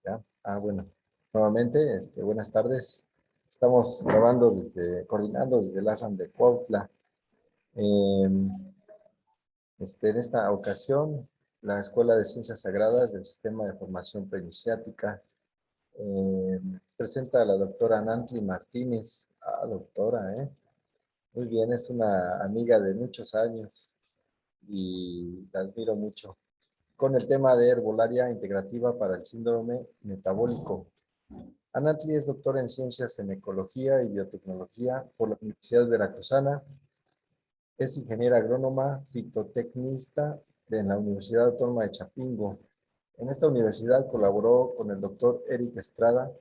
Ya. Bueno. Nuevamente, buenas tardes. Estamos coordinando desde el ASAM de Cuautla. Eh, en esta ocasión, la Escuela de Ciencias Sagradas del Sistema de Formación Preiniciática presenta a la doctora Nantli Martínez. Doctora, Muy bien, es una amiga de muchos años y la admiro mucho. Con el tema de herbolaria integrativa para el síndrome metabólico. Anantli es doctora en ciencias en ecología y biotecnología por la Universidad Veracruzana. Es ingeniera agrónoma fitotecnista en la Universidad Autónoma de Chapingo. En esta universidad colaboró con el doctor Eric Estrada,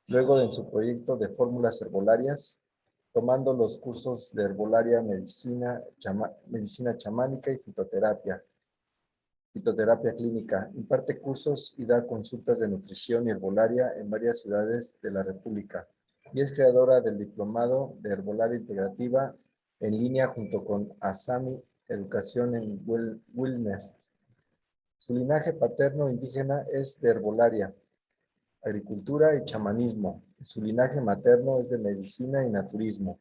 luego en su proyecto de fórmulas herbolarias, tomando los cursos de herbolaria, medicina chamánica y fitoterapia clínica. Imparte cursos y da consultas de nutrición y herbolaria en varias ciudades de la República. Y es creadora del diplomado de herbolaria integrativa en línea junto con Asami Educación en Wellness. Su linaje paterno indígena es de herbolaria, agricultura y chamanismo. Su linaje materno es de medicina y naturismo,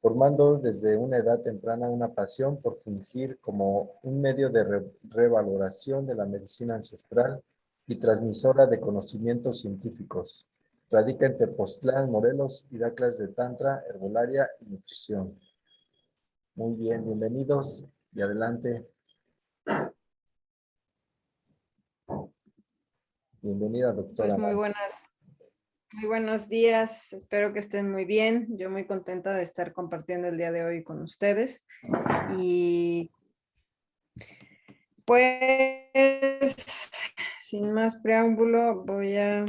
formando desde una edad temprana una pasión por fungir como un medio de revaloración de la medicina ancestral y transmisora de conocimientos científicos. Radica en Tepoztlán, Morelos, y da clases de tantra, herbolaria y nutrición. Muy bien, bienvenidos y adelante. Bienvenida, doctora. Pues muy buenos días, espero que estén muy bien. Yo muy contenta de estar compartiendo el día de hoy con ustedes. Y pues, sin más preámbulo, voy a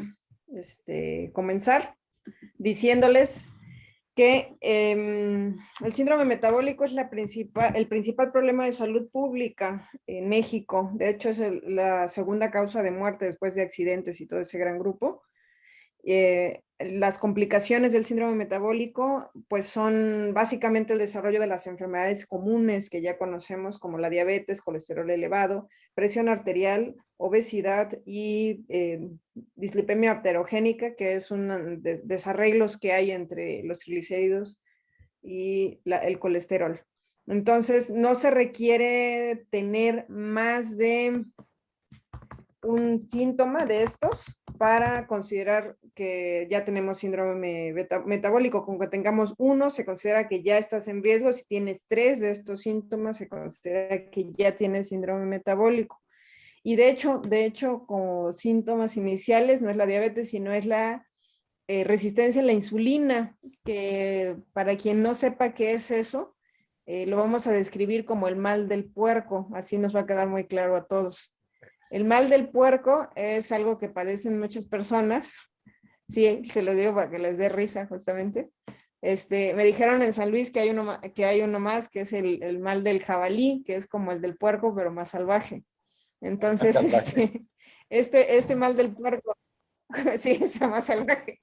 comenzar diciéndoles que el síndrome metabólico es el principal problema de salud pública en México. De hecho, es la segunda causa de muerte después de accidentes y todo ese gran grupo. Las complicaciones del síndrome metabólico pues son básicamente el desarrollo de las enfermedades comunes que ya conocemos como la diabetes, colesterol elevado, presión arterial, obesidad y dislipemia heterogénica, que es un desarreglos que hay entre los triglicéridos y el colesterol. Entonces no se requiere tener más de un síntoma de estos para considerar que ya tenemos síndrome metabólico. Con que tengamos uno, se considera que ya estás en riesgo. Si tienes 3 de estos síntomas, se considera que ya tienes síndrome metabólico. Y de hecho, como síntomas iniciales, no es la diabetes, sino es la resistencia a la insulina, que para quien no sepa qué es eso, lo vamos a describir como el mal del puerco. Así nos va a quedar muy claro a todos. El mal del puerco es algo que padecen muchas personas. Sí, se lo digo para que les dé risa, justamente. Me dijeron en San Luis que hay uno más, que es el mal del jabalí, que es como el del puerco, pero más salvaje. Entonces, este mal del puerco, sí, es más salvaje.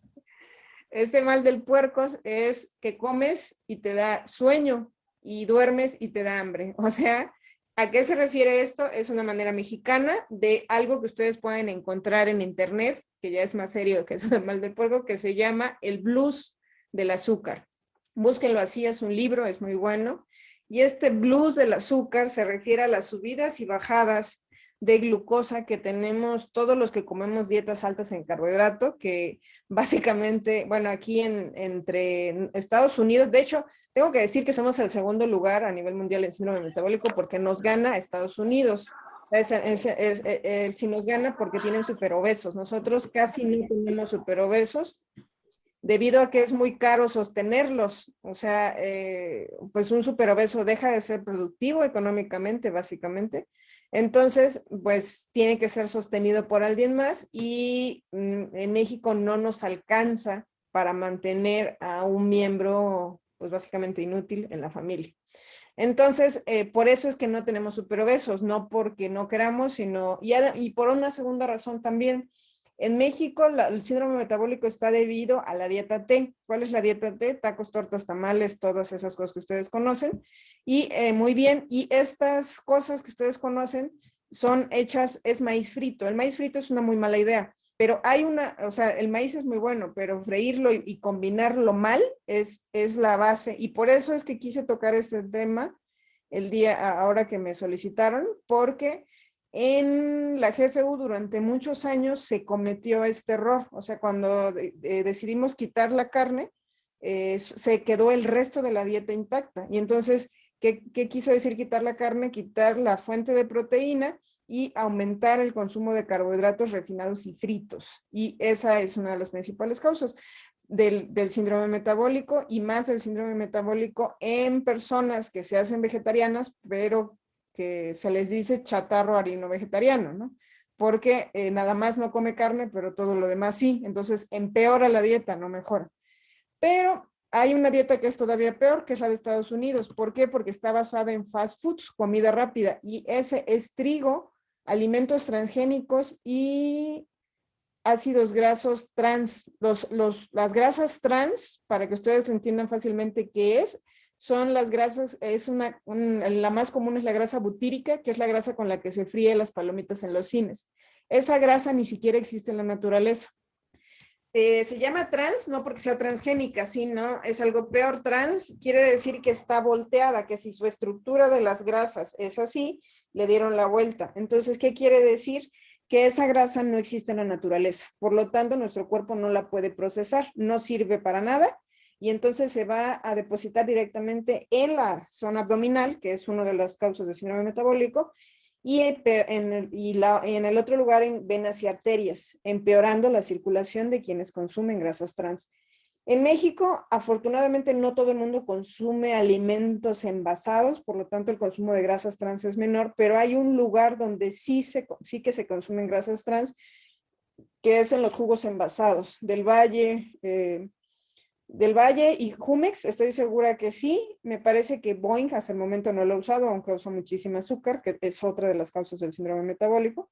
Este mal del puerco es que comes y te da sueño y duermes y te da hambre. O sea, ¿a qué se refiere esto? Es una manera mexicana de algo que ustedes pueden encontrar en internet, que ya es más serio que eso del mal del puerco, que se llama el blues del azúcar. Búsquenlo así, es un libro, es muy bueno. Y este blues del azúcar se refiere a las subidas y bajadas de glucosa que tenemos todos los que comemos dietas altas en carbohidrato, que básicamente, bueno, aquí entre Estados Unidos, de hecho, tengo que decir que somos el segundo lugar a nivel mundial en síndrome metabólico porque nos gana Estados Unidos. Si nos gana porque tienen superobesos. Nosotros casi no tenemos superobesos debido a que es muy caro sostenerlos. O sea, pues un superobeso deja de ser productivo económicamente, básicamente. Entonces, pues tiene que ser sostenido por alguien más y en México no nos alcanza para mantener a un miembro, pues básicamente inútil en la familia. Entonces, por eso es que no tenemos superobesos, no porque no queramos, sino, y por una segunda razón también. En México, el síndrome metabólico está debido a la dieta T. ¿Cuál es la dieta T? Tacos, tortas, tamales, todas esas cosas que ustedes conocen. Y muy bien, y estas cosas que ustedes conocen son hechas, es maíz frito. El maíz frito es una muy mala idea. Pero hay o sea, el maíz es muy bueno, pero freírlo y combinarlo mal es la base. Y por eso es que quise tocar este tema ahora que me solicitaron, porque en la GFU durante muchos años se cometió este error. O sea, cuando decidimos quitar la carne, se quedó el resto de la dieta intacta. Y entonces, ¿qué quiso decir quitar la carne? Quitar la fuente de proteína y aumentar el consumo de carbohidratos refinados y fritos. Y esa es una de las principales causas del síndrome metabólico, y más del síndrome metabólico en personas que se hacen vegetarianas, pero que se les dice chatarro harino vegetariano, ¿no? Porque nada más no come carne, pero todo lo demás sí. Entonces empeora la dieta, no mejora. Pero hay una dieta que es todavía peor, que es la de Estados Unidos. ¿Por qué? Porque está basada en fast foods, comida rápida, y ese es trigo, alimentos transgénicos y ácidos grasos trans. Las grasas trans, para que ustedes lo entiendan fácilmente qué es, son las grasas, la más común es la grasa butírica, que es la grasa con la que se fríen las palomitas en los cines. Esa grasa ni siquiera existe en la naturaleza. Se llama trans, no porque sea transgénica, sino es algo peor. Trans quiere decir que está volteada, que si su estructura de las grasas es así, le dieron la vuelta. Entonces, ¿qué quiere decir? Que esa grasa no existe en la naturaleza. Por lo tanto, nuestro cuerpo no la puede procesar, no sirve para nada, y entonces se va a depositar directamente en la zona abdominal, que es una de las causas del síndrome metabólico, y en el otro lugar en venas y arterias, empeorando la circulación de quienes consumen grasas trans. En México, afortunadamente, no todo el mundo consume alimentos envasados, por lo tanto el consumo de grasas trans es menor, pero hay un lugar donde sí que se consumen grasas trans, que es en los jugos envasados del Valle y Jumex. Estoy segura que sí. Me parece que Boeing hasta el momento no lo ha usado, aunque usa muchísimo azúcar, que es otra de las causas del síndrome metabólico.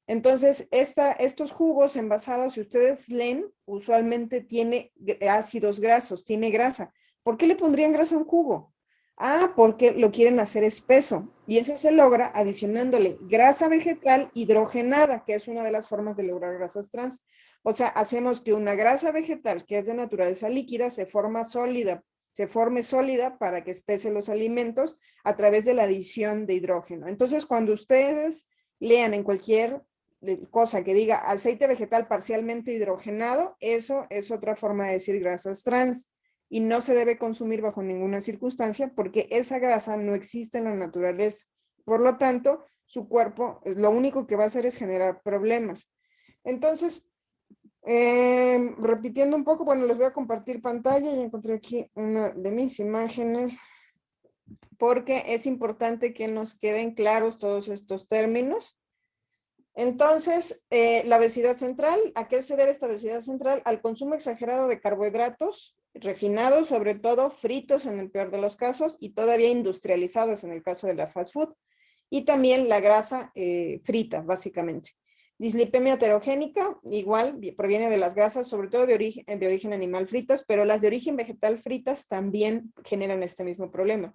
Entonces, estos jugos envasados, si ustedes leen, usualmente tiene ácidos grasos, tiene grasa. ¿Por qué le pondrían grasa a un jugo? Ah, porque lo quieren hacer espeso. Y eso se logra adicionándole grasa vegetal hidrogenada, que es una de las formas de lograr grasas trans. O sea, hacemos que una grasa vegetal que es de naturaleza líquida se forme sólida para que espese los alimentos a través de la adición de hidrógeno. Entonces, cuando ustedes lean en cualquier cosa que diga aceite vegetal parcialmente hidrogenado, eso es otra forma de decir grasas trans, y no se debe consumir bajo ninguna circunstancia porque esa grasa no existe en la naturaleza. Por lo tanto, su cuerpo lo único que va a hacer es generar problemas. Entonces, repitiendo un poco, bueno, les voy a compartir pantalla y encontré aquí una de mis imágenes porque es importante que nos queden claros todos estos términos. Entonces, la obesidad central, ¿a qué se debe esta obesidad central? Al consumo exagerado de carbohidratos refinados, sobre todo fritos en el peor de los casos y todavía industrializados en el caso de la fast food, y también la grasa frita, básicamente. Dislipemia heterogénica, igual, proviene de las grasas, sobre todo de origen animal fritas, pero las de origen vegetal fritas también generan este mismo problema.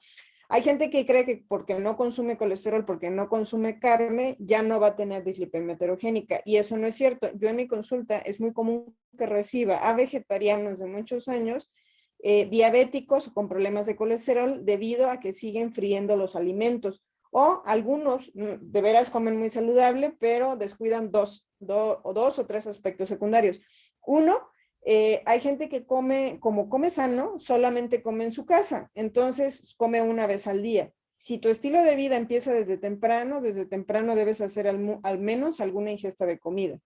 Hay gente que cree que porque no consume colesterol, porque no consume carne, ya no va a tener dislipemia heterogénica, y eso no es cierto. Yo en mi consulta es muy común que reciba a vegetarianos de muchos años, diabéticos con problemas de colesterol debido a que siguen friendo los alimentos, o algunos de veras comen muy saludable, pero descuidan dos o tres aspectos secundarios. Uno, hay gente que como come sano, solamente come en su casa, entonces come una vez al día. Si tu estilo de vida empieza desde temprano debes hacer al menos alguna ingesta de comida.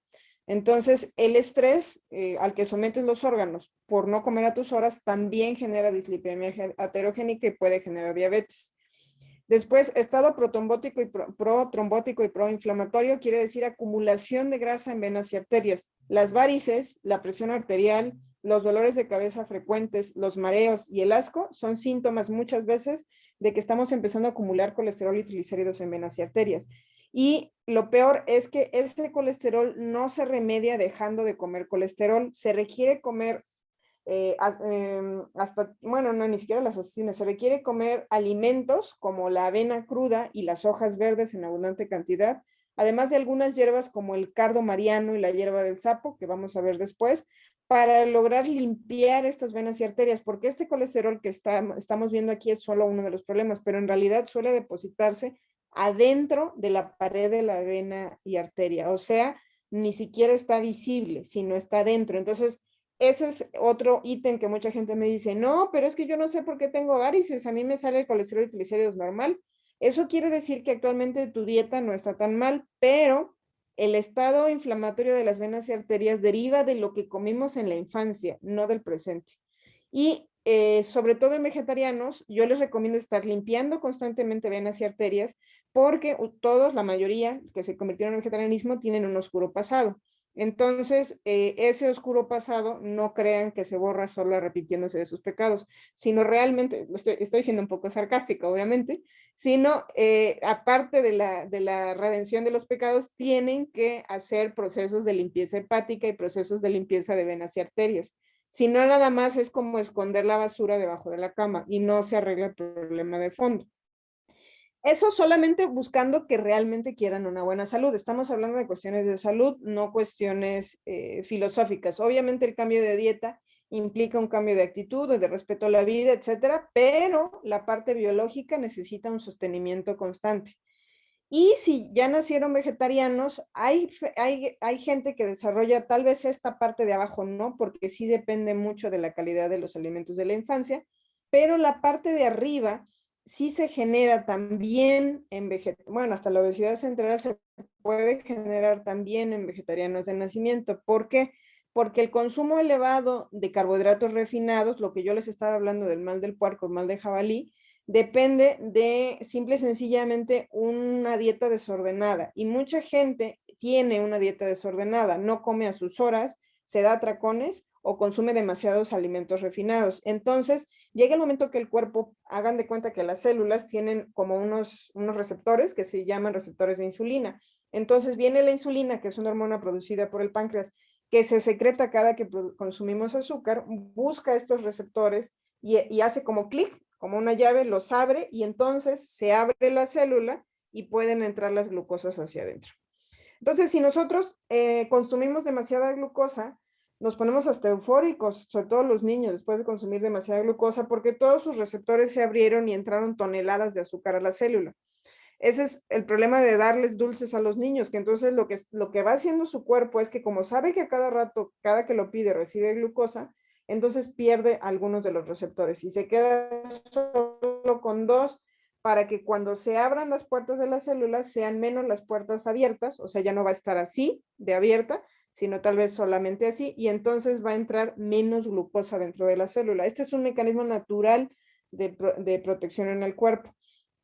Entonces, el estrés al que sometes los órganos por no comer a tus horas también genera dislipemia heterogénica y puede generar diabetes. Después, estado protrombótico y proinflamatorio quiere decir acumulación de grasa en venas y arterias. Las varices, la presión arterial, los dolores de cabeza frecuentes, los mareos y el asco son síntomas muchas veces de que estamos empezando a acumular colesterol y triglicéridos en venas y arterias. Y lo peor es que este colesterol no se remedia dejando de comer colesterol, se requiere comer bueno, no, ni siquiera las asesinas, se requiere comer alimentos como la avena cruda y las hojas verdes en abundante cantidad, además de algunas hierbas como el cardo mariano y la hierba del sapo, que vamos a ver después, para lograr limpiar estas venas y arterias, porque este colesterol que estamos viendo aquí es solo uno de los problemas, pero en realidad suele depositarse adentro de la pared de la vena y arteria, o sea, ni siquiera está visible, sino está adentro. Entonces, ese es otro ítem que mucha gente me dice, no, pero es que yo no sé por qué tengo varices, a mí me sale el colesterol y triglicéridos normal. Eso quiere decir que actualmente tu dieta no está tan mal, pero el estado inflamatorio de las venas y arterias deriva de lo que comimos en la infancia, no del presente. Y sobre todo en vegetarianos, yo les recomiendo estar limpiando constantemente venas y arterias porque todos, la mayoría que se convirtieron en vegetarianismo, tienen un oscuro pasado. Entonces, ese oscuro pasado no crean que se borra solo repitiéndose de sus pecados, sino realmente, estoy siendo un poco sarcástica, obviamente, sino aparte de la redención de los pecados, tienen que hacer procesos de limpieza hepática y procesos de limpieza de venas y arterias. Si no, nada más es como esconder la basura debajo de la cama y no se arregla el problema de fondo. Eso solamente buscando que realmente quieran una buena salud. Estamos hablando de cuestiones de salud, no cuestiones filosóficas. Obviamente el cambio de dieta implica un cambio de actitud, de respeto a la vida, etcétera, pero la parte biológica necesita un sostenimiento constante. Y si ya nacieron vegetarianos, hay gente que desarrolla tal vez esta parte de abajo, ¿no? Porque sí depende mucho de la calidad de los alimentos de la infancia, pero la parte de arriba sí se genera también en bueno, hasta la obesidad central se puede generar también en vegetarianos de nacimiento. ¿Por qué? Porque el consumo elevado de carbohidratos refinados, lo que yo les estaba hablando del mal del puerco, el mal de jabalí, depende de simple y sencillamente una dieta desordenada. Y mucha gente tiene una dieta desordenada, no come a sus horas, se da atracones o consume demasiados alimentos refinados. Entonces, llega el momento que el cuerpo, hagan de cuenta que las células tienen como unos receptores que se llaman receptores de insulina. Entonces, viene la insulina, que es una hormona producida por el páncreas, que se secreta cada que consumimos azúcar, busca estos receptores y hace como clic, como una llave, los abre y entonces se abre la célula y pueden entrar las glucosas hacia adentro. Entonces, si nosotros consumimos demasiada glucosa, nos ponemos hasta eufóricos, sobre todo los niños, después de consumir demasiada glucosa, porque todos sus receptores se abrieron y entraron toneladas de azúcar a la célula. Ese es el problema de darles dulces a los niños, que entonces lo que va haciendo su cuerpo es que como sabe que a cada rato, cada que lo pide, recibe glucosa, entonces pierde algunos de los receptores y se queda solo con dos para que cuando se abran las puertas de las células sean menos las puertas abiertas, o sea, ya no va a estar así de abierta, sino tal vez solamente así, y entonces va a entrar menos glucosa dentro de la célula. Este es un mecanismo natural de protección en el cuerpo,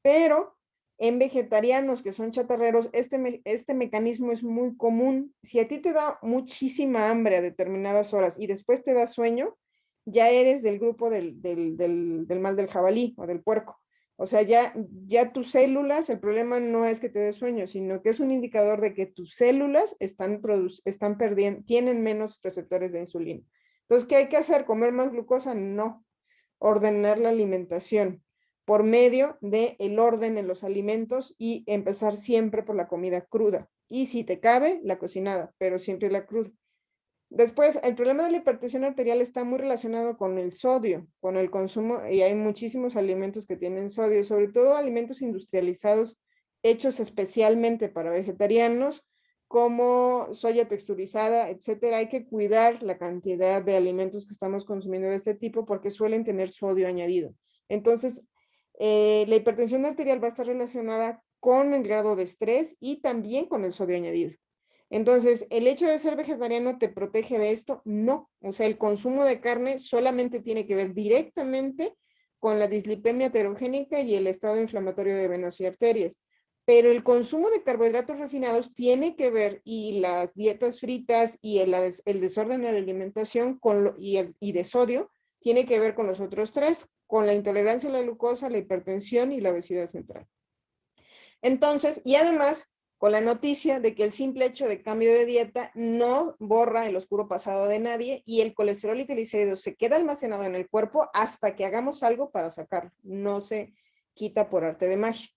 pero en vegetarianos que son chatarreros, este mecanismo es muy común. Si a ti te da muchísima hambre a determinadas horas y después te da sueño, ya eres del grupo del mal del jabalí o del puerco. O sea, ya tus células, el problema no es que te dé sueño, sino que es un indicador de que tus células están perdiendo, tienen menos receptores de insulina. Entonces, ¿qué hay que hacer? ¿Comer más glucosa? No. Ordenar la alimentación por medio del orden en los alimentos y empezar siempre por la comida cruda. Y si te cabe, la cocinada, pero siempre la cruda. Después, el problema de la hipertensión arterial está muy relacionado con el sodio, con el consumo, y hay muchísimos alimentos que tienen sodio, sobre todo alimentos industrializados hechos especialmente para vegetarianos, como soya texturizada, etcétera. Hay que cuidar la cantidad de alimentos que estamos consumiendo de este tipo porque suelen tener sodio añadido. Entonces, la hipertensión arterial va a estar relacionada con el grado de estrés y también con el sodio añadido. Entonces, ¿el hecho de ser vegetariano te protege de esto? No. O sea, el consumo de carne solamente tiene que ver directamente con la dislipemia heterogénica y el estado inflamatorio de venas y arterias. Pero el consumo de carbohidratos refinados tiene que ver, y las dietas fritas y el desorden de la alimentación y de sodio, tiene que ver con los otros tres, con la intolerancia a la glucosa, la hipertensión y la obesidad central. Entonces, y además, con la noticia de que el simple hecho de cambio de dieta no borra el oscuro pasado de nadie y el colesterol y triglicéridos se queda almacenado en el cuerpo hasta que hagamos algo para sacarlo. No se quita por arte de magia.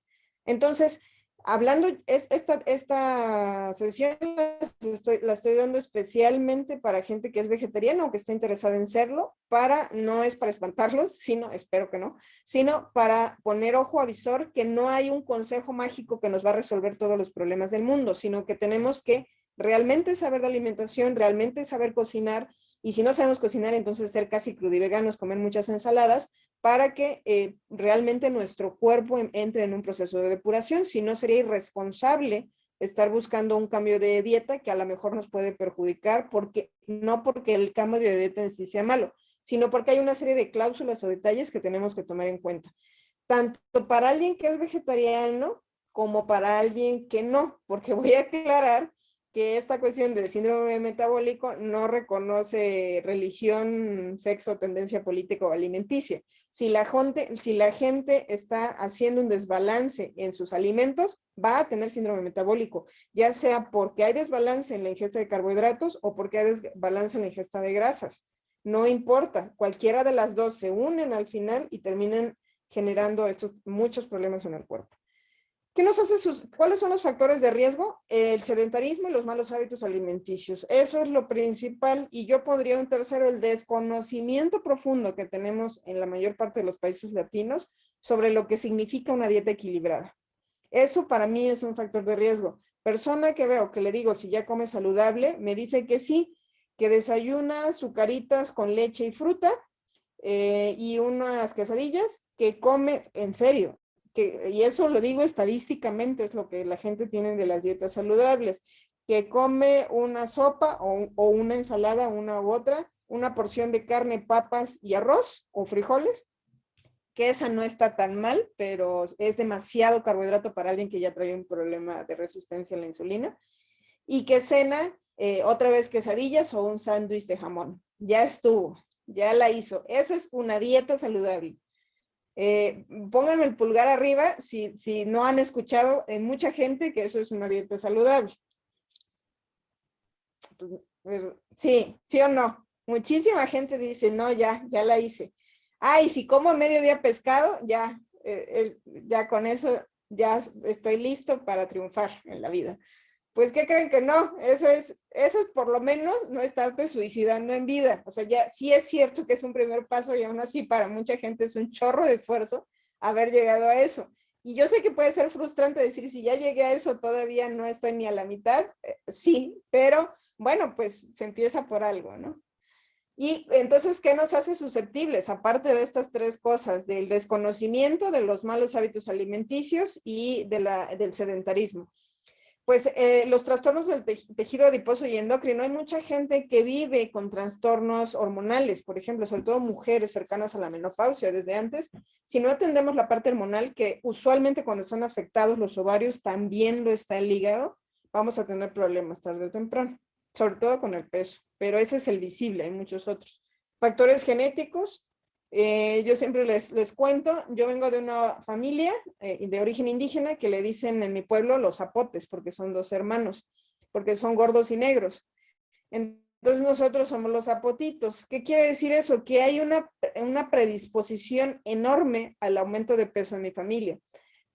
Entonces, Hablando, esta sesión la estoy dando especialmente para gente que es vegetariana o que está interesada en serlo, no es para espantarlos, sino, espero que no, sino para poner ojo avisor que no hay un consejo mágico que nos va a resolver todos los problemas del mundo, sino que tenemos que realmente saber de alimentación, realmente saber cocinar, y si no sabemos cocinar, entonces ser casi crudiveganos, comer muchas ensaladas, para que realmente nuestro cuerpo entre en un proceso de depuración. Si no, sería irresponsable estar buscando un cambio de dieta que a lo mejor nos puede perjudicar, no porque el cambio de dieta en sí sea malo, sino porque hay una serie de cláusulas o detalles que tenemos que tomar en cuenta. Tanto para alguien que es vegetariano como para alguien que no, porque voy a aclarar que esta cuestión del síndrome metabólico no reconoce religión, sexo, tendencia política o alimenticia. Si la gente está haciendo un desbalance en sus alimentos, va a tener síndrome metabólico, ya sea porque hay desbalance en la ingesta de carbohidratos o porque hay desbalance en la ingesta de grasas. No importa, cualquiera de las dos se unen al final y terminan generando muchos problemas en el cuerpo. ¿Cuáles son los factores de riesgo? El sedentarismo y los malos hábitos alimenticios. Eso es lo principal, y yo pondría un tercero, el desconocimiento profundo que tenemos en la mayor parte de los países latinos sobre lo que significa una dieta equilibrada. Eso para mí es un factor de riesgo. Persona que veo que le digo si ya come saludable, me dice que sí, que desayuna azucaritas con leche y fruta y unas quesadillas, que come en serio. Y eso lo digo estadísticamente, es lo que la gente tiene de las dietas saludables, que come una sopa o una ensalada, una u otra, una porción de carne, papas y arroz o frijoles, que esa no está tan mal, pero es demasiado carbohidrato para alguien que ya trae un problema de resistencia a la insulina, y que cena otra vez quesadillas o un sándwich de jamón. Ya estuvo, ya la hizo. Esa es una dieta saludable. Pónganme el pulgar arriba si no han escuchado en mucha gente que eso es una dieta saludable. Sí, sí o no. Muchísima gente dice, no, ya la hice. Y si como a mediodía pescado, ya con eso ya estoy listo para triunfar en la vida. Pues, ¿qué creen que no? Eso es por lo menos no estarte suicidando en vida. O sea, ya sí es cierto que es un primer paso y aún así para mucha gente es un chorro de esfuerzo haber llegado a eso. Y yo sé que puede ser frustrante decir, si ya llegué a eso, todavía no estoy ni a la mitad. Sí, pero bueno, pues se empieza por algo, ¿no? Y entonces, ¿qué nos hace susceptibles? Aparte de estas tres cosas, del desconocimiento, de los malos hábitos alimenticios y del sedentarismo. Pues los trastornos del tejido adiposo y endocrino, hay mucha gente que vive con trastornos hormonales, por ejemplo, sobre todo mujeres cercanas a la menopausia desde antes. Si no atendemos la parte hormonal, que usualmente cuando están afectados los ovarios también lo está el hígado, vamos a tener problemas tarde o temprano, sobre todo con el peso, pero ese es el visible, hay muchos otros. Factores genéticos, yo siempre les cuento, yo vengo de una familia de origen indígena que le dicen en mi pueblo los zapotes, porque son dos hermanos, porque son gordos y negros. Entonces nosotros somos los zapotitos. ¿Qué quiere decir eso? Que hay una predisposición enorme al aumento de peso en mi familia.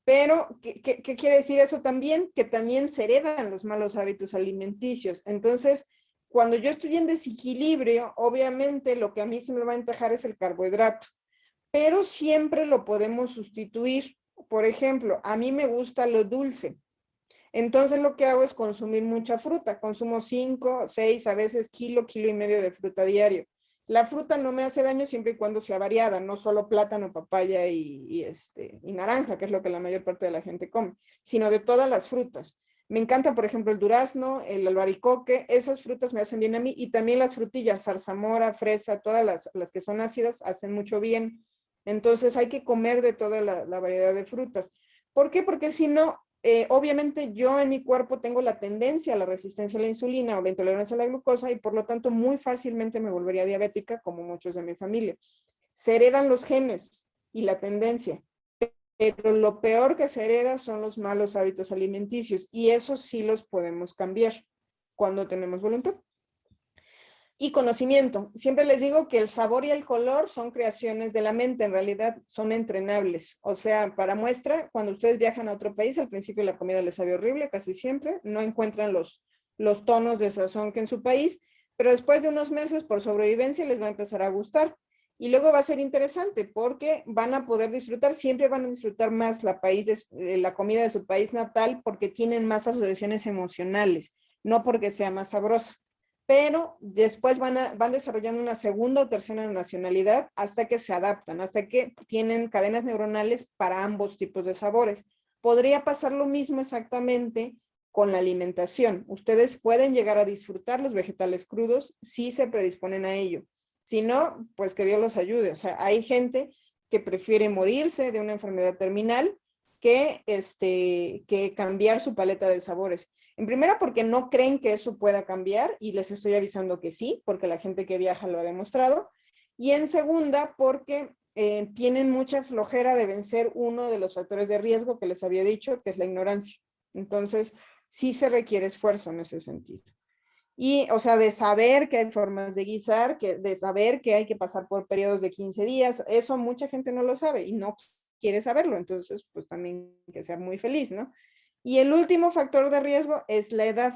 Pero, ¿qué quiere decir eso también? Que también se heredan los malos hábitos alimenticios. Entonces, cuando yo estoy en desequilibrio, obviamente lo que a mí se me va a encajar es el carbohidrato, pero siempre lo podemos sustituir. Por ejemplo, a mí me gusta lo dulce. Entonces lo que hago es consumir mucha fruta. Consumo 5, 6, a veces kilo y medio de fruta diario. La fruta no me hace daño siempre y cuando sea variada, no solo plátano, papaya y naranja, que es lo que la mayor parte de la gente come, sino de todas las frutas. Me encanta, por ejemplo, el durazno, el albaricoque, esas frutas me hacen bien a mí, y también las frutillas, zarzamora, fresa, todas las que son ácidas hacen mucho bien. Entonces hay que comer de toda la variedad de frutas. ¿Por qué? Porque si no, obviamente yo en mi cuerpo tengo la tendencia a la resistencia a la insulina o la intolerancia a la glucosa, y por lo tanto muy fácilmente me volvería diabética, como muchos de mi familia. Se heredan los genes y la tendencia, pero lo peor que se hereda son los malos hábitos alimenticios, y eso sí los podemos cambiar cuando tenemos voluntad. y conocimiento. Siempre les digo que el sabor y el color son creaciones de la mente, en realidad son entrenables. O sea, para muestra, cuando ustedes viajan a otro país, al principio la comida les sabe horrible, casi siempre, no encuentran los tonos de sazón que en su país, pero después de unos meses, por sobrevivencia, les va a empezar a gustar. Y luego va a ser interesante porque van a poder disfrutar, siempre van a disfrutar más la comida de su país natal porque tienen más asociaciones emocionales, no porque sea más sabrosa. Pero después van desarrollando una segunda o tercera nacionalidad hasta que se adaptan, hasta que tienen cadenas neuronales para ambos tipos de sabores. Podría pasar lo mismo exactamente con la alimentación. Ustedes pueden llegar a disfrutar los vegetales crudos si se predisponen a ello. Si no, pues que Dios los ayude. O sea, hay gente que prefiere morirse de una enfermedad terminal que cambiar su paleta de sabores. En primera, porque no creen que eso pueda cambiar y les estoy avisando que sí, porque la gente que viaja lo ha demostrado. Y en segunda, porque tienen mucha flojera de vencer uno de los factores de riesgo que les había dicho, que es la ignorancia. Entonces, sí se requiere esfuerzo en ese sentido. Y, o sea, de saber que hay formas de guisar, de saber que hay que pasar por periodos de 15 días, eso mucha gente no lo sabe y no quiere saberlo, entonces, pues también que sea muy feliz, ¿no? Y el último factor de riesgo es la edad.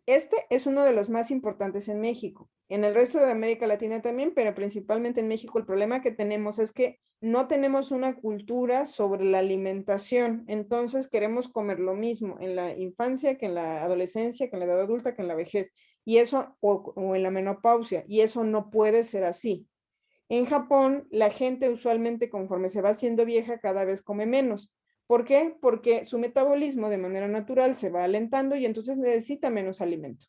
Este es uno de los más importantes en México. En el resto de América Latina también, pero principalmente en México el problema que tenemos es que no tenemos una cultura sobre la alimentación. Entonces queremos comer lo mismo en la infancia que en la adolescencia, que en la edad adulta, que en la vejez. Y eso, o en la menopausia. Y eso no puede ser así. En Japón, la gente usualmente conforme se va haciendo vieja cada vez come menos. ¿Por qué? Porque su metabolismo de manera natural se va alentando y entonces necesita menos alimento.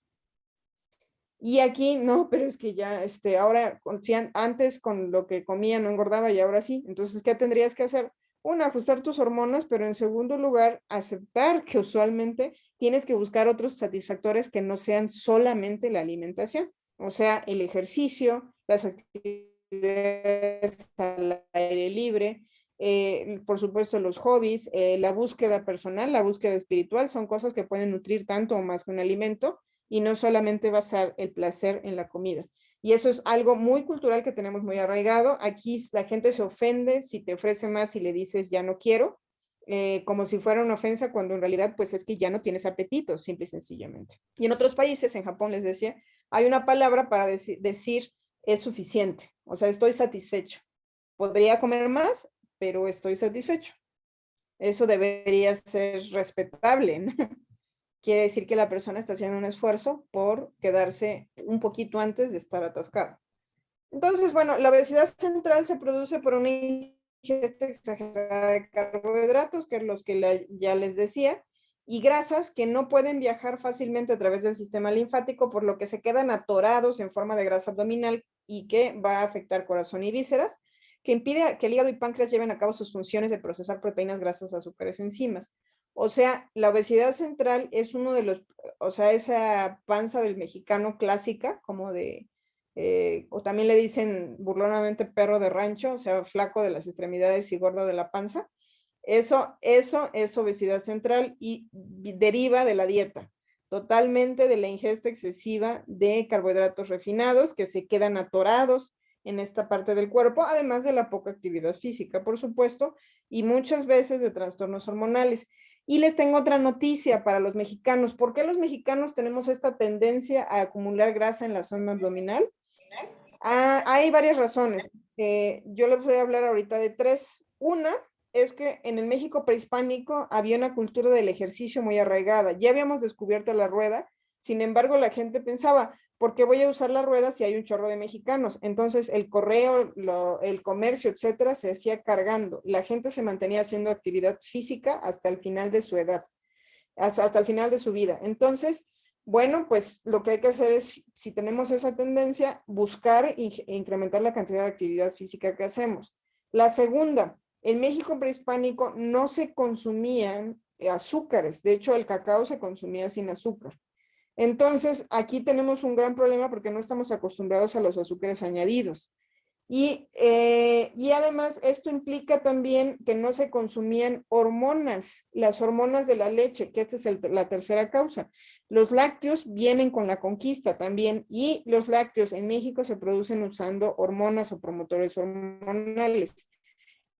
Y aquí no, pero es que ya, ahora, si antes con lo que comía no engordaba y ahora sí. Entonces, ¿qué tendrías que hacer? Una, ajustar tus hormonas, pero en segundo lugar, aceptar que usualmente tienes que buscar otros satisfactores que no sean solamente la alimentación. O sea, el ejercicio, las actividades al aire libre, por supuesto los hobbies, la búsqueda personal, la búsqueda espiritual, son cosas que pueden nutrir tanto o más que un alimento y no solamente basar el placer en la comida. Y eso es algo muy cultural que tenemos muy arraigado. Aquí la gente se ofende si te ofrece más y le dices ya no quiero, como si fuera una ofensa cuando en realidad pues es que ya no tienes apetito, simple y sencillamente. Y en otros países, en Japón les decía, hay una palabra para decir es suficiente, o sea, estoy satisfecho. Podría comer más, pero estoy satisfecho. Eso debería ser respetable, ¿no? Quiere decir que la persona está haciendo un esfuerzo por quedarse un poquito antes de estar atascada. Entonces, bueno, la obesidad central se produce por una ingesta exagerada de carbohidratos, que es los que ya les decía, y grasas que no pueden viajar fácilmente a través del sistema linfático, por lo que se quedan atorados en forma de grasa abdominal y que va a afectar corazón y vísceras, que impide que el hígado y páncreas lleven a cabo sus funciones de procesar proteínas, grasas, azúcares, enzimas. O sea, la obesidad central es uno de los, o sea, esa panza del mexicano clásica, como o también le dicen burlonamente perro de rancho, o sea, flaco de las extremidades y gordo de la panza. Eso es obesidad central y deriva de la dieta, totalmente de la ingesta excesiva de carbohidratos refinados que se quedan atorados en esta parte del cuerpo, además de la poca actividad física, por supuesto, y muchas veces de trastornos hormonales. Y les tengo otra noticia para los mexicanos. ¿Por qué los mexicanos tenemos esta tendencia a acumular grasa en la zona abdominal? Hay varias razones. Yo les voy a hablar ahorita de tres. Una es que en el México prehispánico había una cultura del ejercicio muy arraigada. Ya habíamos descubierto la rueda, sin embargo la gente pensaba, ¿por qué voy a usar la rueda si hay un chorro de mexicanos? Entonces el correo, el comercio, etcétera, se hacía cargando. La gente se mantenía haciendo actividad física hasta el final de su edad, hasta el final de su vida. Entonces, bueno, pues lo que hay que hacer es, si tenemos esa tendencia, buscar e incrementar la cantidad de actividad física que hacemos. La segunda, en México prehispánico no se consumían azúcares, de hecho el cacao se consumía sin azúcar. Entonces, aquí tenemos un gran problema porque no estamos acostumbrados a los azúcares añadidos. Y además esto implica también que no se consumían hormonas, las hormonas de la leche, que esta es la tercera causa. Los lácteos vienen con la conquista también, y los lácteos en México se producen usando hormonas o promotores hormonales.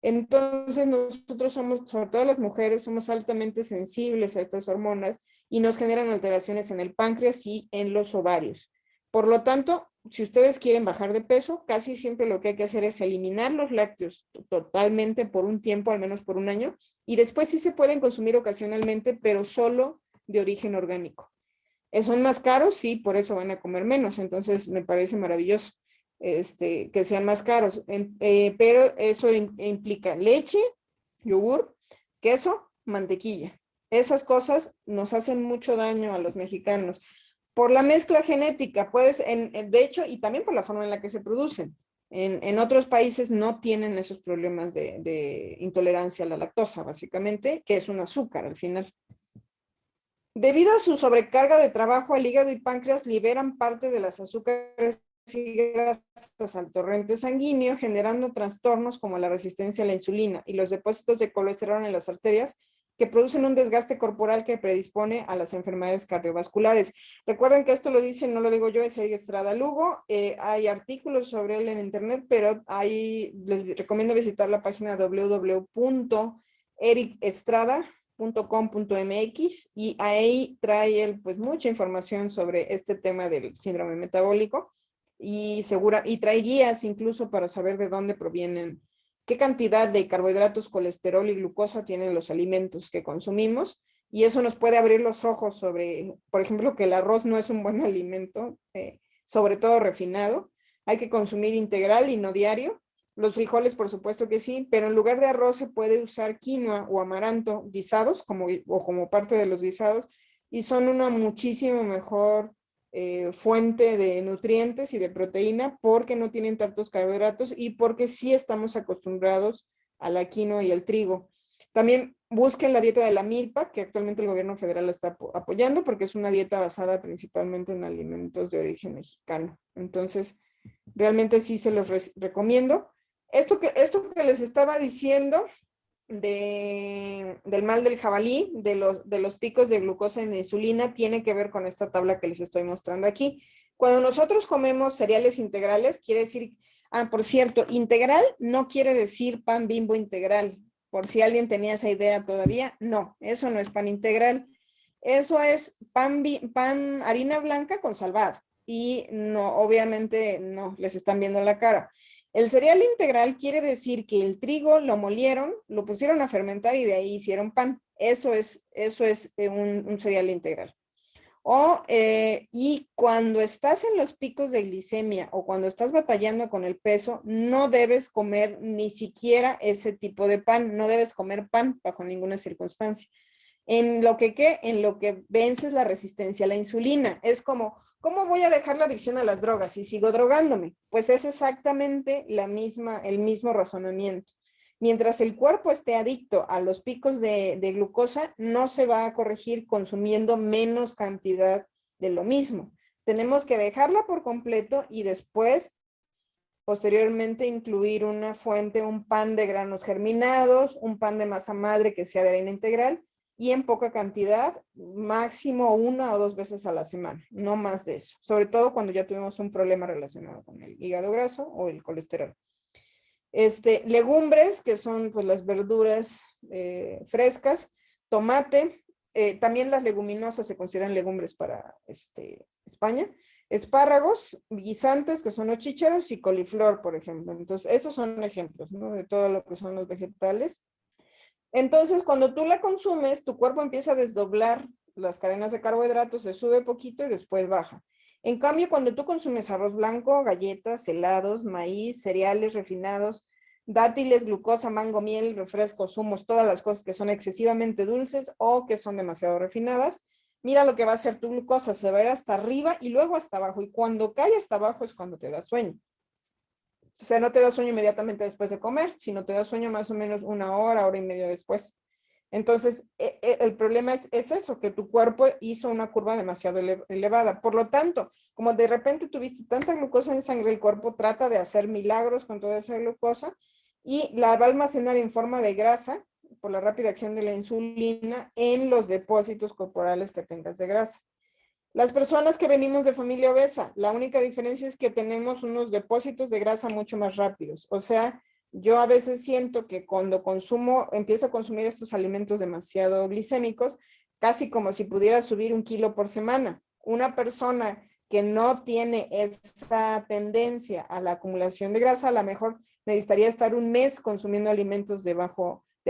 Entonces nosotros somos, sobre todo las mujeres, somos altamente sensibles a estas hormonas y nos generan alteraciones en el páncreas y en los ovarios. Por lo tanto, si ustedes quieren bajar de peso, casi siempre lo que hay que hacer es eliminar los lácteos totalmente por un tiempo, al menos por un año, y después sí se pueden consumir ocasionalmente, pero solo de origen orgánico. Son más caros, sí, por eso van a comer menos, entonces me parece maravilloso que sean más caros, pero eso implica leche, yogur, queso, mantequilla. Esas cosas nos hacen mucho daño a los mexicanos por la mezcla genética, puedes, de hecho, y también por la forma en la que se producen. En otros países no tienen esos problemas de intolerancia a la lactosa, básicamente, que es un azúcar al final. Debido a su sobrecarga de trabajo, el hígado y páncreas liberan parte de las azúcares y grasas al torrente sanguíneo, generando trastornos como la resistencia a la insulina y los depósitos de colesterol en las arterias, que producen un desgaste corporal que predispone a las enfermedades cardiovasculares. Recuerden que esto lo dice, no lo digo yo, es Eric Estrada Lugo. Hay artículos sobre él en internet, pero ahí les recomiendo visitar la página www.ericestrada.com.mx, y ahí trae él pues mucha información sobre este tema del síndrome metabólico, y trae guías incluso para saber de dónde provienen, qué cantidad de carbohidratos, colesterol y glucosa tienen los alimentos que consumimos, y eso nos puede abrir los ojos sobre, por ejemplo, que el arroz no es un buen alimento, sobre todo refinado. Hay que consumir integral y no diario. Los frijoles, por supuesto que sí, pero en lugar de arroz se puede usar quinoa o amaranto guisados o como parte de los guisados, y son una muchísimo mejor fuente de nutrientes y de proteína, porque no tienen tantos carbohidratos y porque sí estamos acostumbrados a la quinoa y al trigo. También busquen la dieta de la milpa, que actualmente el gobierno federal está apoyando, porque es una dieta basada principalmente en alimentos de origen mexicano. Entonces, realmente sí se los recomiendo. Esto que les estaba diciendo del mal del jabalí, de los picos de glucosa en insulina, tiene que ver con esta tabla que les estoy mostrando aquí. Cuando nosotros comemos cereales integrales, quiere decir, por cierto, integral no quiere decir pan Bimbo integral, por si alguien tenía esa idea todavía. No, eso no es pan integral. Eso es pan harina blanca con salvado, y no, obviamente no, les están viendo la cara. El cereal integral quiere decir que el trigo lo molieron, lo pusieron a fermentar y de ahí hicieron pan. Eso es un cereal integral. Y cuando estás en los picos de glicemia o cuando estás batallando con el peso, no debes comer ni siquiera ese tipo de pan. No debes comer pan bajo ninguna circunstancia. En lo que vences la resistencia a la insulina. Es como, ¿cómo voy a dejar la adicción a las drogas si sigo drogándome? Pues es exactamente el mismo razonamiento. Mientras el cuerpo esté adicto a los picos de glucosa, no se va a corregir consumiendo menos cantidad de lo mismo. Tenemos que dejarla por completo y después, posteriormente, incluir una fuente, un pan de granos germinados, un pan de masa madre que sea de harina integral, y en poca cantidad, máximo 1 o 2 veces a la semana, no más de eso, sobre todo cuando ya tuvimos un problema relacionado con el hígado graso o el colesterol. Legumbres, que son pues las verduras frescas, tomate, también las leguminosas se consideran legumbres para España, espárragos, guisantes, que son los chícharos, y coliflor, por ejemplo. Entonces, esos son ejemplos, ¿no?, de todo lo que son los vegetales. Entonces, cuando tú la consumes, tu cuerpo empieza a desdoblar las cadenas de carbohidratos, se sube poquito y después baja. En cambio, cuando tú consumes arroz blanco, galletas, helados, maíz, cereales refinados, dátiles, glucosa, mango, miel, refrescos, zumos, todas las cosas que son excesivamente dulces o que son demasiado refinadas, mira lo que va a hacer tu glucosa, se va a ir hasta arriba y luego hasta abajo. Y cuando cae hasta abajo es cuando te da sueño. O sea, no te da sueño inmediatamente después de comer, sino te da sueño más o menos 1 hora, hora y media después. Entonces, el problema es eso, que tu cuerpo hizo una curva demasiado elevada. Por lo tanto, como de repente tuviste tanta glucosa en sangre, el cuerpo trata de hacer milagros con toda esa glucosa y la va a almacenar en forma de grasa por la rápida acción de la insulina en los depósitos corporales que tengas de grasa. Las personas que venimos de familia obesa, la única diferencia es que tenemos unos depósitos de grasa mucho más rápidos. O sea, yo a veces siento que cuando empiezo a consumir estos alimentos demasiado glicémicos, casi como si pudiera subir 1 kilo por semana. Una persona que no tiene esa tendencia a la acumulación de grasa, a lo mejor necesitaría estar un mes consumiendo alimentos de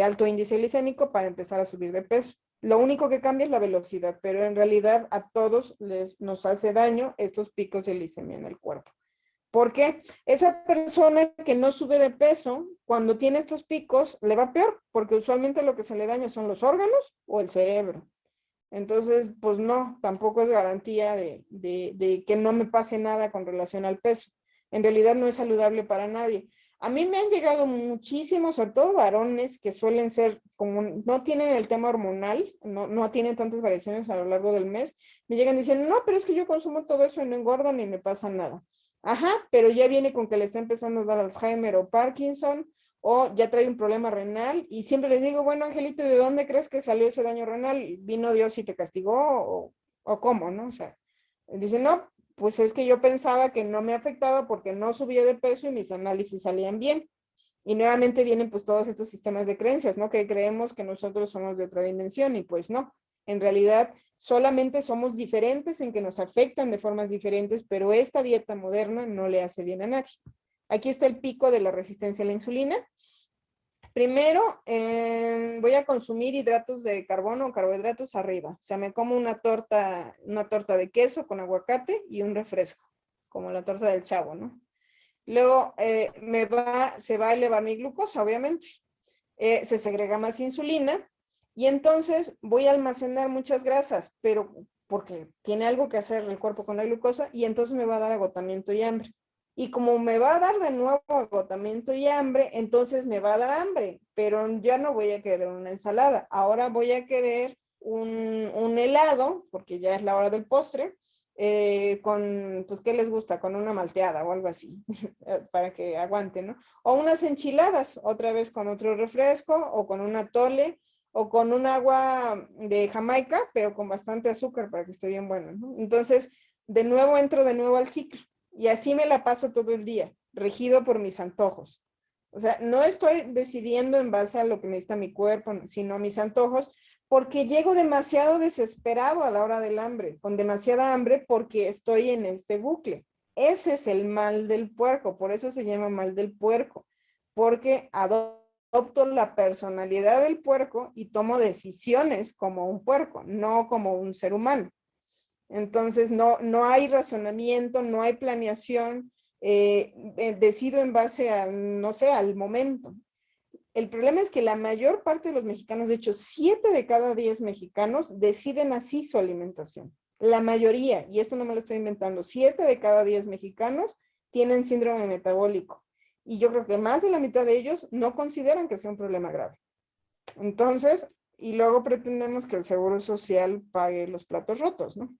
alto índice glicémico para empezar a subir de peso. Lo único que cambia es la velocidad, pero en realidad a todos nos hace daño estos picos de glicemia en el cuerpo. ¿Por qué? Esa persona que no sube de peso, cuando tiene estos picos, le va peor, porque usualmente lo que se le daña son los órganos o el cerebro. Entonces, pues no, tampoco es garantía de que no me pase nada con relación al peso. En realidad no es saludable para nadie. A mí me han llegado muchísimos, sobre todo varones, que suelen ser como, no tienen el tema hormonal, no tienen tantas variaciones a lo largo del mes, me llegan diciendo, no, pero es que yo consumo todo eso y no engordo ni me pasa nada. Ajá, pero ya viene con que le está empezando a dar Alzheimer o Parkinson, o ya trae un problema renal, y siempre les digo, bueno, Angelito, ¿de dónde crees que salió ese daño renal? ¿Vino Dios y te castigó? ¿O cómo, no? O sea, dicen, no, pues es que yo pensaba que no me afectaba porque no subía de peso y mis análisis salían bien. Y nuevamente vienen pues todos estos sistemas de creencias, ¿no? Que creemos que nosotros somos de otra dimensión y pues no. En realidad solamente somos diferentes en que nos afectan de formas diferentes, pero esta dieta moderna no le hace bien a nadie. Aquí está el pico de la resistencia a la insulina. Primero, voy a consumir hidratos de carbono o carbohidratos arriba. O sea, me como una torta de queso con aguacate y un refresco, como la torta del Chavo, ¿no? Luego se va a elevar mi glucosa, obviamente. Se segrega más insulina y entonces voy a almacenar muchas grasas, pero porque tiene algo que hacer el cuerpo con la glucosa y entonces me va a dar agotamiento y hambre. Y como me va a dar de nuevo agotamiento y hambre, entonces me va a dar hambre, pero ya no voy a querer una ensalada. Ahora voy a querer un helado, porque ya es la hora del postre, pues, ¿qué les gusta? Con una malteada o algo así, para que aguante, ¿no? O unas enchiladas, otra vez con otro refresco, o con un atole, o con un agua de Jamaica, pero con bastante azúcar para que esté bien bueno, ¿no? Entonces, entro de nuevo al ciclo. Y así me la paso todo el día, regido por mis antojos. O sea, no estoy decidiendo en base a lo que necesita mi cuerpo, sino a mis antojos, porque llego demasiado desesperado a la hora del hambre, con demasiada hambre porque estoy en este bucle. Ese es el mal del puerco, por eso se llama mal del puerco, porque adopto la personalidad del puerco y tomo decisiones como un puerco, no como un ser humano. Entonces, no hay razonamiento, no hay planeación, decido en base a, no sé, al momento. El problema es que la mayor parte de los mexicanos, de hecho, 7 de cada 10 mexicanos deciden así su alimentación. La mayoría, y esto no me lo estoy inventando, 7 de cada 10 mexicanos tienen síndrome metabólico. Y yo creo que más de la mitad de ellos no consideran que sea un problema grave. Entonces, y luego pretendemos que el Seguro Social pague los platos rotos, ¿no?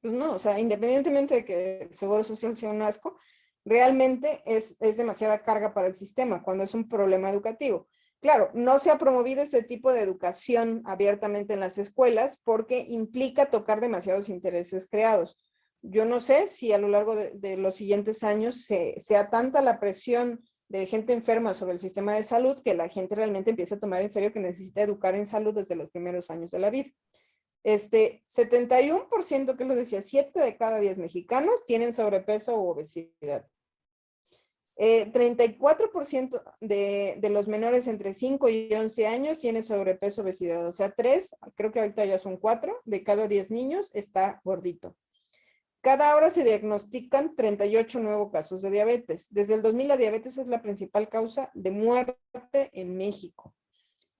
Pues no, o sea, independientemente de que el Seguro Social sea un asco, realmente es demasiada carga para el sistema cuando es un problema educativo. Claro, no se ha promovido este tipo de educación abiertamente en las escuelas porque implica tocar demasiados intereses creados. Yo no sé si a lo largo de los siguientes años sea tanta la presión de gente enferma sobre el sistema de salud que la gente realmente empiece a tomar en serio que necesita educar en salud desde los primeros años de la vida. 71%, que lo decía, 7 de cada 10 mexicanos tienen sobrepeso u obesidad. 34% de los menores entre 5 y 11 años tienen sobrepeso, obesidad. O sea, 3, creo que ahorita ya son 4, de cada 10 niños está gordito. Cada hora se diagnostican 38 nuevos casos de diabetes. Desde el 2000 la diabetes es la principal causa de muerte en México.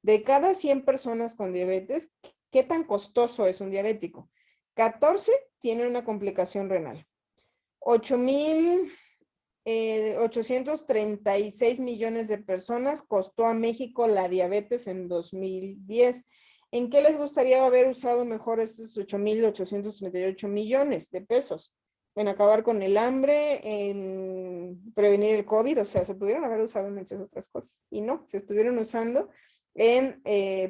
De cada 100 personas con diabetes, ¿qué tan costoso es un diabético? 14 tienen una complicación renal. 8,000 836 millones de personas costó a México la diabetes en 2010. ¿En qué les gustaría haber usado mejor estos 8.838 millones de pesos? En acabar con el hambre, en prevenir el COVID, o sea, se pudieron haber usado en muchas otras cosas. Y no, se estuvieron usando en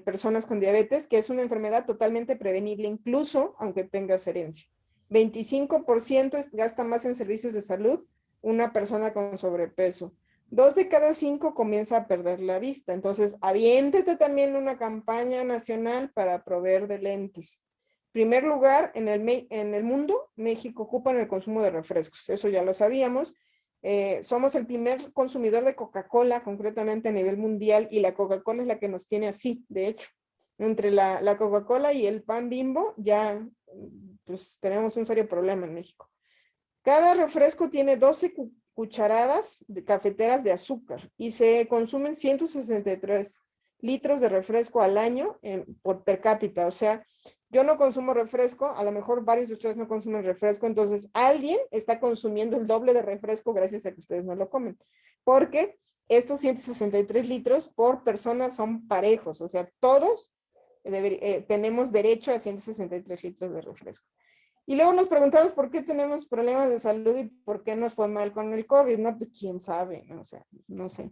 personas con diabetes, que es una enfermedad totalmente prevenible, incluso aunque tengas herencia. 25% gasta más en servicios de salud una persona con sobrepeso. 2 de cada 5 comienza a perder la vista. Entonces, aviéntete también una campaña nacional para proveer de lentes. Primer lugar, en el mundo, México ocupa en el consumo de refrescos. Eso ya lo sabíamos. Somos el primer consumidor de Coca-Cola, concretamente a nivel mundial, y la Coca-Cola es la que nos tiene así, de hecho. Entre la Coca-Cola y el pan Bimbo, ya pues, tenemos un serio problema en México. Cada refresco tiene 12 cucharadas de cafeteras de azúcar y se consumen 163 litros de refresco al año por per cápita. O sea, yo no consumo refresco, a lo mejor varios de ustedes no consumen refresco, entonces alguien está consumiendo el doble de refresco gracias a que ustedes no lo comen. Porque estos 163 litros por persona son parejos, o sea, todos tenemos derecho a 163 litros de refresco. Y luego nos preguntamos por qué tenemos problemas de salud y por qué nos fue mal con el COVID, ¿no? Pues quién sabe, ¿no? O sea, no sé.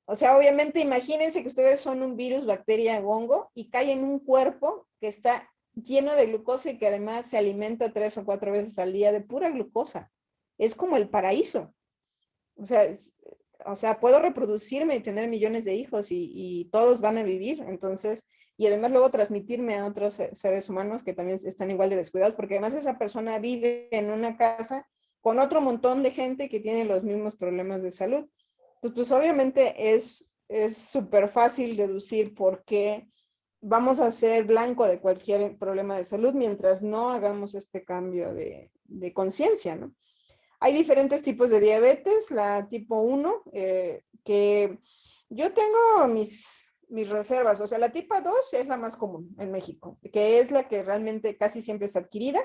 O sea, obviamente imagínense que ustedes son un virus, bacteria, hongo y caen en un cuerpo que está lleno de glucosa y que además se alimenta 3 o 4 veces al día de pura glucosa. Es como el paraíso. O sea, puedo reproducirme y tener millones de hijos y todos van a vivir, entonces, y además luego transmitirme a otros seres humanos que también están igual de descuidados, porque además esa persona vive en una casa con otro montón de gente que tiene los mismos problemas de salud. Entonces, pues obviamente es súper fácil deducir por qué vamos a ser blanco de cualquier problema de salud mientras no hagamos este cambio de conciencia, ¿no? Hay diferentes tipos de diabetes, la tipo 1, que yo tengo mis reservas, o sea, la tipo 2 es la más común en México, que es la que realmente casi siempre es adquirida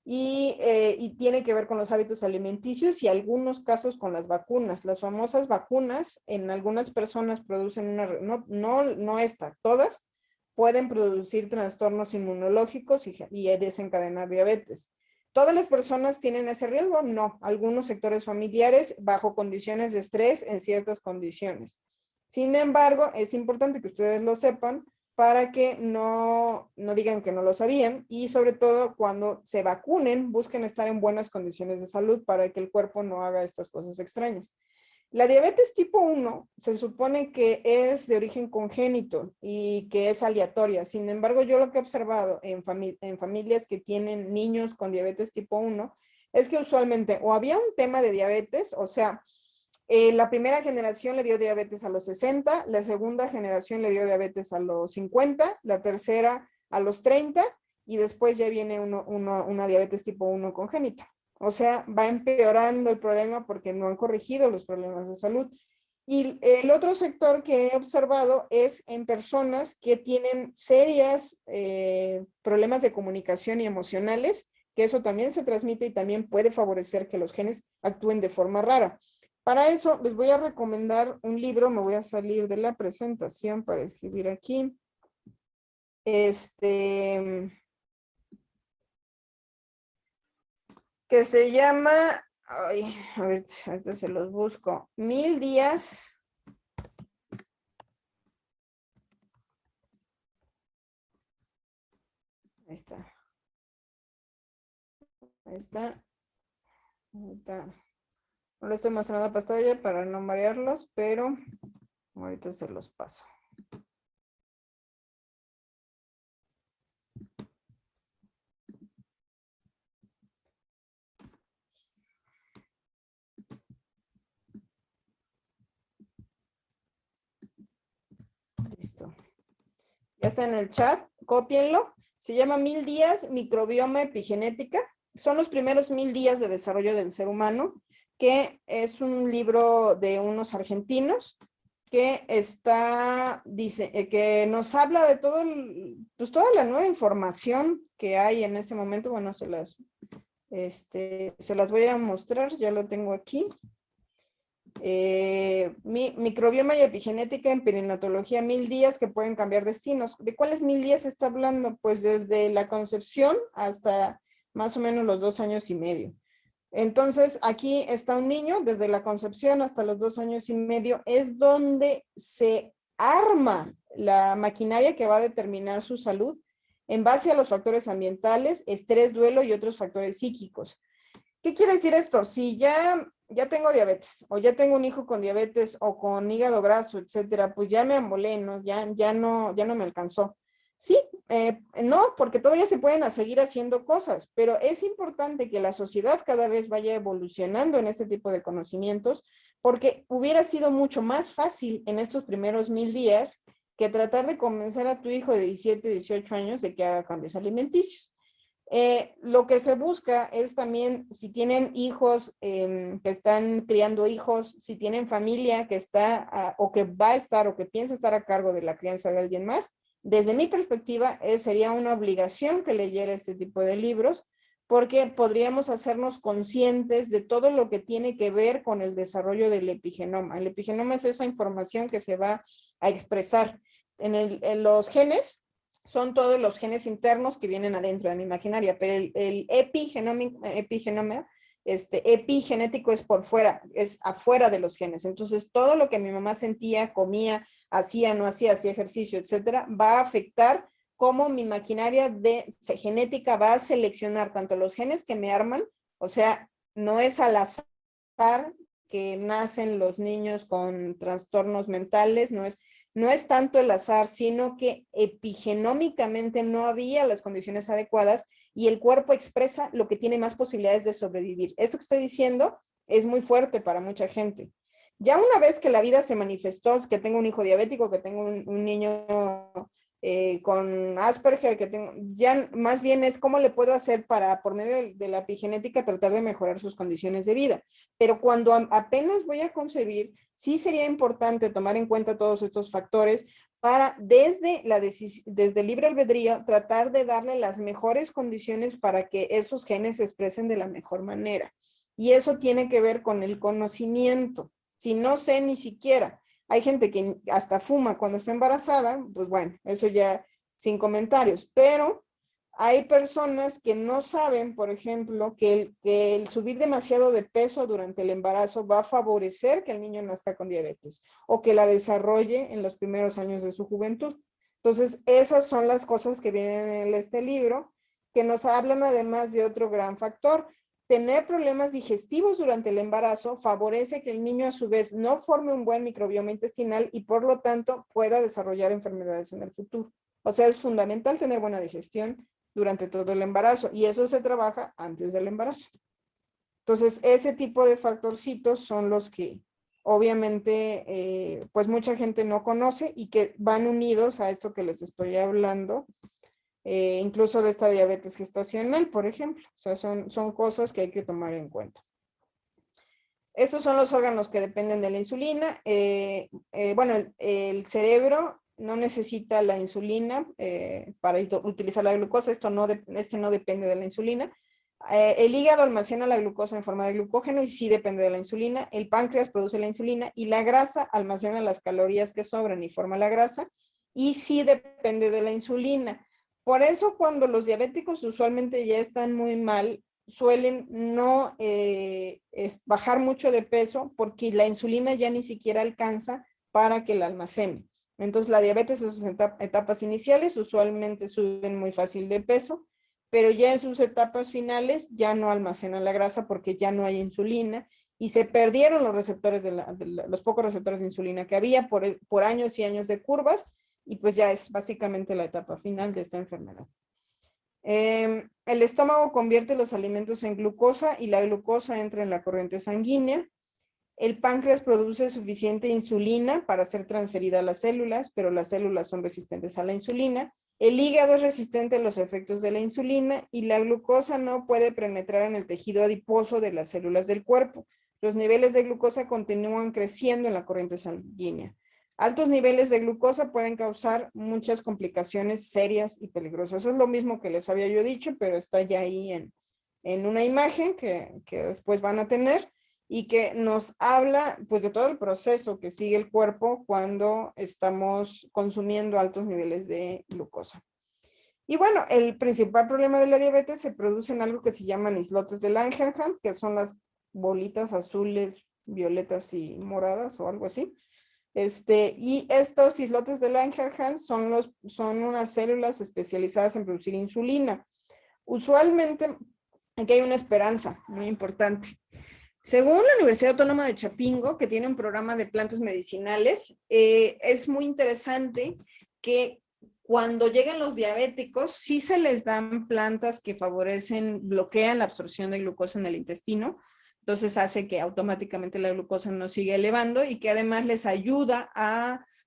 y tiene que ver con los hábitos alimenticios y algunos casos con las vacunas. Las famosas vacunas en algunas personas producen no esta, todas pueden producir trastornos inmunológicos y desencadenar diabetes. ¿Todas las personas tienen ese riesgo? No. Algunos sectores familiares bajo condiciones de estrés en ciertas condiciones. Sin embargo, es importante que ustedes lo sepan para que no digan que no lo sabían y sobre todo cuando se vacunen, busquen estar en buenas condiciones de salud para que el cuerpo no haga estas cosas extrañas. La diabetes tipo 1 se supone que es de origen congénito y que es aleatoria. Sin embargo, yo lo que he observado en familias que tienen niños con diabetes tipo 1 es que usualmente o había un tema de diabetes, o sea, la primera generación le dio diabetes a los 60, la segunda generación le dio diabetes a los 50, la tercera a los 30 y después ya viene una diabetes tipo 1 congénita. O sea, va empeorando el problema porque no han corregido los problemas de salud. Y el otro sector que he observado es en personas que tienen serias problemas de comunicación y emocionales, que eso también se transmite y también puede favorecer que los genes actúen de forma rara. Para eso les voy a recomendar un libro, me voy a salir de la presentación para escribir aquí. Que se llama, ay, a ver, ahorita se los busco, 1000 días. Ahí está. Ahí está. Ahorita. No les estoy mostrando la pantalla para no marearlos, pero ahorita se los paso. Listo. Ya está en el chat, cópienlo. Se llama 1000 días microbioma epigenética. Son los primeros 1000 días de desarrollo del ser humano, que es un libro de unos argentinos que dice, que nos habla de todo, pues toda la nueva información que hay en este momento. Bueno, se las Se las voy a mostrar, ya lo tengo aquí. Microbioma y epigenética en perinatología, 1000 días que pueden cambiar destinos. ¿De cuáles 1000 días está hablando? Pues desde la concepción hasta más o menos los 2 años y medio. Entonces, aquí está un niño, desde la concepción hasta los 2 años y medio, es donde se arma la maquinaria que va a determinar su salud en base a los factores ambientales, estrés, duelo y otros factores psíquicos. ¿Qué quiere decir esto? Si ya tengo diabetes, o ya tengo un hijo con diabetes, o con hígado graso, etcétera, pues ya me amolé, ¿no? Ya no me alcanzó. Sí, no, porque todavía se pueden seguir haciendo cosas, pero es importante que la sociedad cada vez vaya evolucionando en este tipo de conocimientos, porque hubiera sido mucho más fácil en estos primeros 1000 días que tratar de convencer a tu hijo de 17, 18 años de que haga cambios alimenticios. Lo que se busca es también, si tienen hijos que están criando hijos, si tienen familia que está o que va a estar o que piensa estar a cargo de la crianza de alguien más, desde mi perspectiva sería una obligación que leyera este tipo de libros, porque podríamos hacernos conscientes de todo lo que tiene que ver con el desarrollo del epigenoma. El epigenoma es esa información que se va a expresar en los genes. Son todos los genes internos que vienen adentro de mi maquinaria, pero el epigenoma, epigenético es por fuera, es afuera de los genes. Entonces, todo lo que mi mamá sentía, comía, hacía, no hacía, hacía ejercicio, etcétera, va a afectar cómo mi maquinaria genética va a seleccionar tanto los genes que me arman, o sea, no es al azar que nacen los niños con trastornos mentales, no es tanto el azar, sino que epigenómicamente no había las condiciones adecuadas y el cuerpo expresa lo que tiene más posibilidades de sobrevivir. Esto que estoy diciendo es muy fuerte para mucha gente. Ya una vez que la vida se manifestó, que tengo un hijo diabético, que tengo un niño con Asperger, que tengo, ya más bien es cómo le puedo hacer para, por medio de la epigenética, tratar de mejorar sus condiciones de vida. Pero cuando apenas voy a concebir, sí sería importante tomar en cuenta todos estos factores para, desde el libre albedrío, tratar de darle las mejores condiciones para que esos genes se expresen de la mejor manera. Y eso tiene que ver con el conocimiento. Si no sé ni siquiera, hay gente que hasta fuma cuando está embarazada, pues bueno, eso ya sin comentarios, pero hay personas que no saben, por ejemplo, que el subir demasiado de peso durante el embarazo va a favorecer que el niño nazca con diabetes o que la desarrolle en los primeros años de su juventud. Entonces, esas son las cosas que vienen en este libro, que nos hablan además de otro gran factor. Tener problemas digestivos durante el embarazo favorece que el niño a su vez no forme un buen microbioma intestinal y por lo tanto pueda desarrollar enfermedades en el futuro. O sea, es fundamental tener buena digestión durante todo el embarazo y eso se trabaja antes del embarazo. Entonces, ese tipo de factorcitos son los que obviamente pues mucha gente no conoce y que van unidos a esto que les estoy hablando, incluso de esta diabetes gestacional, por ejemplo. O sea, son cosas que hay que tomar en cuenta. Estos son los órganos que dependen de la insulina. Bueno, el cerebro no necesita la insulina para utilizar la glucosa. Este no depende de la insulina. El hígado almacena la glucosa en forma de glucógeno y sí depende de la insulina. El páncreas produce la insulina y la grasa almacena las calorías que sobran y forma la grasa y sí depende de la insulina. Por eso cuando los diabéticos usualmente ya están muy mal, suelen no bajar mucho de peso porque la insulina ya ni siquiera alcanza para que la almacene. Entonces la diabetes en sus etapas iniciales usualmente suben muy fácil de peso, pero ya en sus etapas finales ya no almacenan la grasa porque ya no hay insulina y se perdieron los receptores los pocos receptores de insulina que había por años y años de curvas y pues ya es básicamente la etapa final de esta enfermedad. El estómago convierte los alimentos en glucosa y la glucosa entra en la corriente sanguínea. El páncreas produce suficiente insulina para ser transferida a las células, pero las células son resistentes a la insulina. El hígado es resistente a los efectos de la insulina y la glucosa no puede penetrar en el tejido adiposo de las células del cuerpo. Los niveles de glucosa continúan creciendo en la corriente sanguínea. Altos niveles de glucosa pueden causar muchas complicaciones serias y peligrosas. Eso es lo mismo que les había yo dicho, pero está ya ahí en una imagen que después van a tener y que nos habla pues de todo el proceso que sigue el cuerpo cuando estamos consumiendo altos niveles de glucosa. Y bueno, el principal problema de la diabetes se produce en algo que se llaman islotes de Langerhans, que son las bolitas azules, violetas y moradas o algo así. Y estos islotes de Langerhans son unas células especializadas en producir insulina. Usualmente, aquí hay una esperanza muy importante. Según la Universidad Autónoma de Chapingo, que tiene un programa de plantas medicinales, es muy interesante que cuando llegan los diabéticos, sí se les dan plantas que bloquean la absorción de glucosa en el intestino, entonces hace que automáticamente la glucosa no siga elevando y que además les ayuda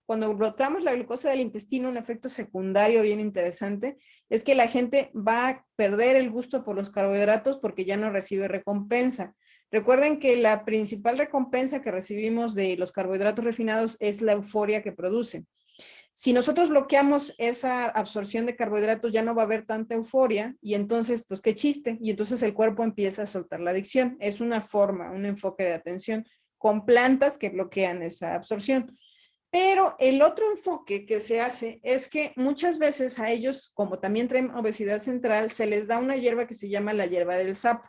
cuando bloqueamos la glucosa del intestino, un efecto secundario bien interesante es que la gente va a perder el gusto por los carbohidratos porque ya no recibe recompensa. Recuerden que la principal recompensa que recibimos de los carbohidratos refinados es la euforia que producen. Si nosotros bloqueamos esa absorción de carbohidratos, ya no va a haber tanta euforia y entonces, pues qué chiste. Y entonces el cuerpo empieza a soltar la adicción. Es una forma, un enfoque de atención con plantas que bloquean esa absorción. Pero el otro enfoque que se hace es que muchas veces a ellos, como también traen obesidad central, se les da una hierba que se llama la hierba del sapo.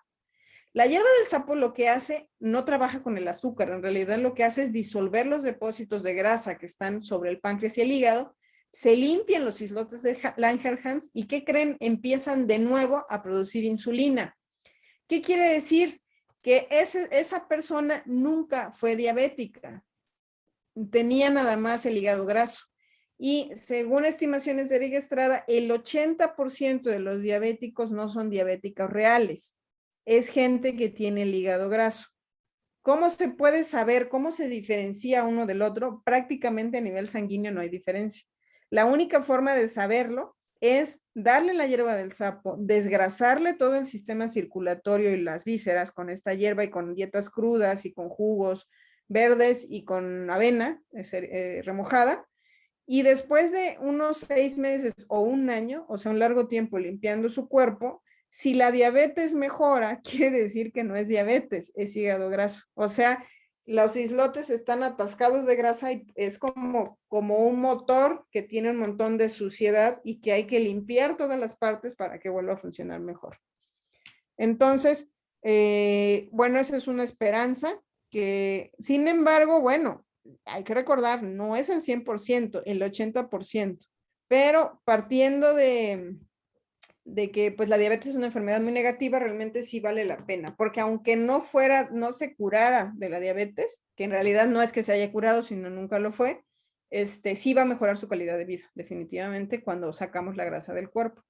La hierba del sapo lo que hace, no trabaja con el azúcar, en realidad lo que hace es disolver los depósitos de grasa que están sobre el páncreas y el hígado, se limpian los islotes de Langerhans y ¿qué creen? Empiezan de nuevo a producir insulina. ¿Qué quiere decir? Que esa persona nunca fue diabética, tenía nada más el hígado graso. Y según estimaciones de Eric Estrada, el 80% de los diabéticos no son diabéticos reales. Es gente que tiene el hígado graso. ¿Cómo se puede saber, cómo se diferencia uno del otro? Prácticamente a nivel sanguíneo no hay diferencia. La única forma de saberlo es darle la hierba del sapo, desgrasarle todo el sistema circulatorio y las vísceras con esta hierba y con dietas crudas y con jugos verdes y con avena remojada. Y después de unos 6 meses o un año, o sea, un largo tiempo limpiando su cuerpo, si la diabetes mejora, quiere decir que no es diabetes, es hígado graso. O sea, los islotes están atascados de grasa y es como un motor que tiene un montón de suciedad y que hay que limpiar todas las partes para que vuelva a funcionar mejor. Entonces, bueno, esa es una esperanza que, sin embargo, bueno, hay que recordar, no es el 100%, el 80%, pero partiendo de que pues la diabetes es una enfermedad muy negativa, realmente sí vale la pena, porque aunque no se curara de la diabetes, que en realidad no es que se haya curado, sino nunca lo fue, sí va a mejorar su calidad de vida, definitivamente, cuando sacamos la grasa del cuerpo.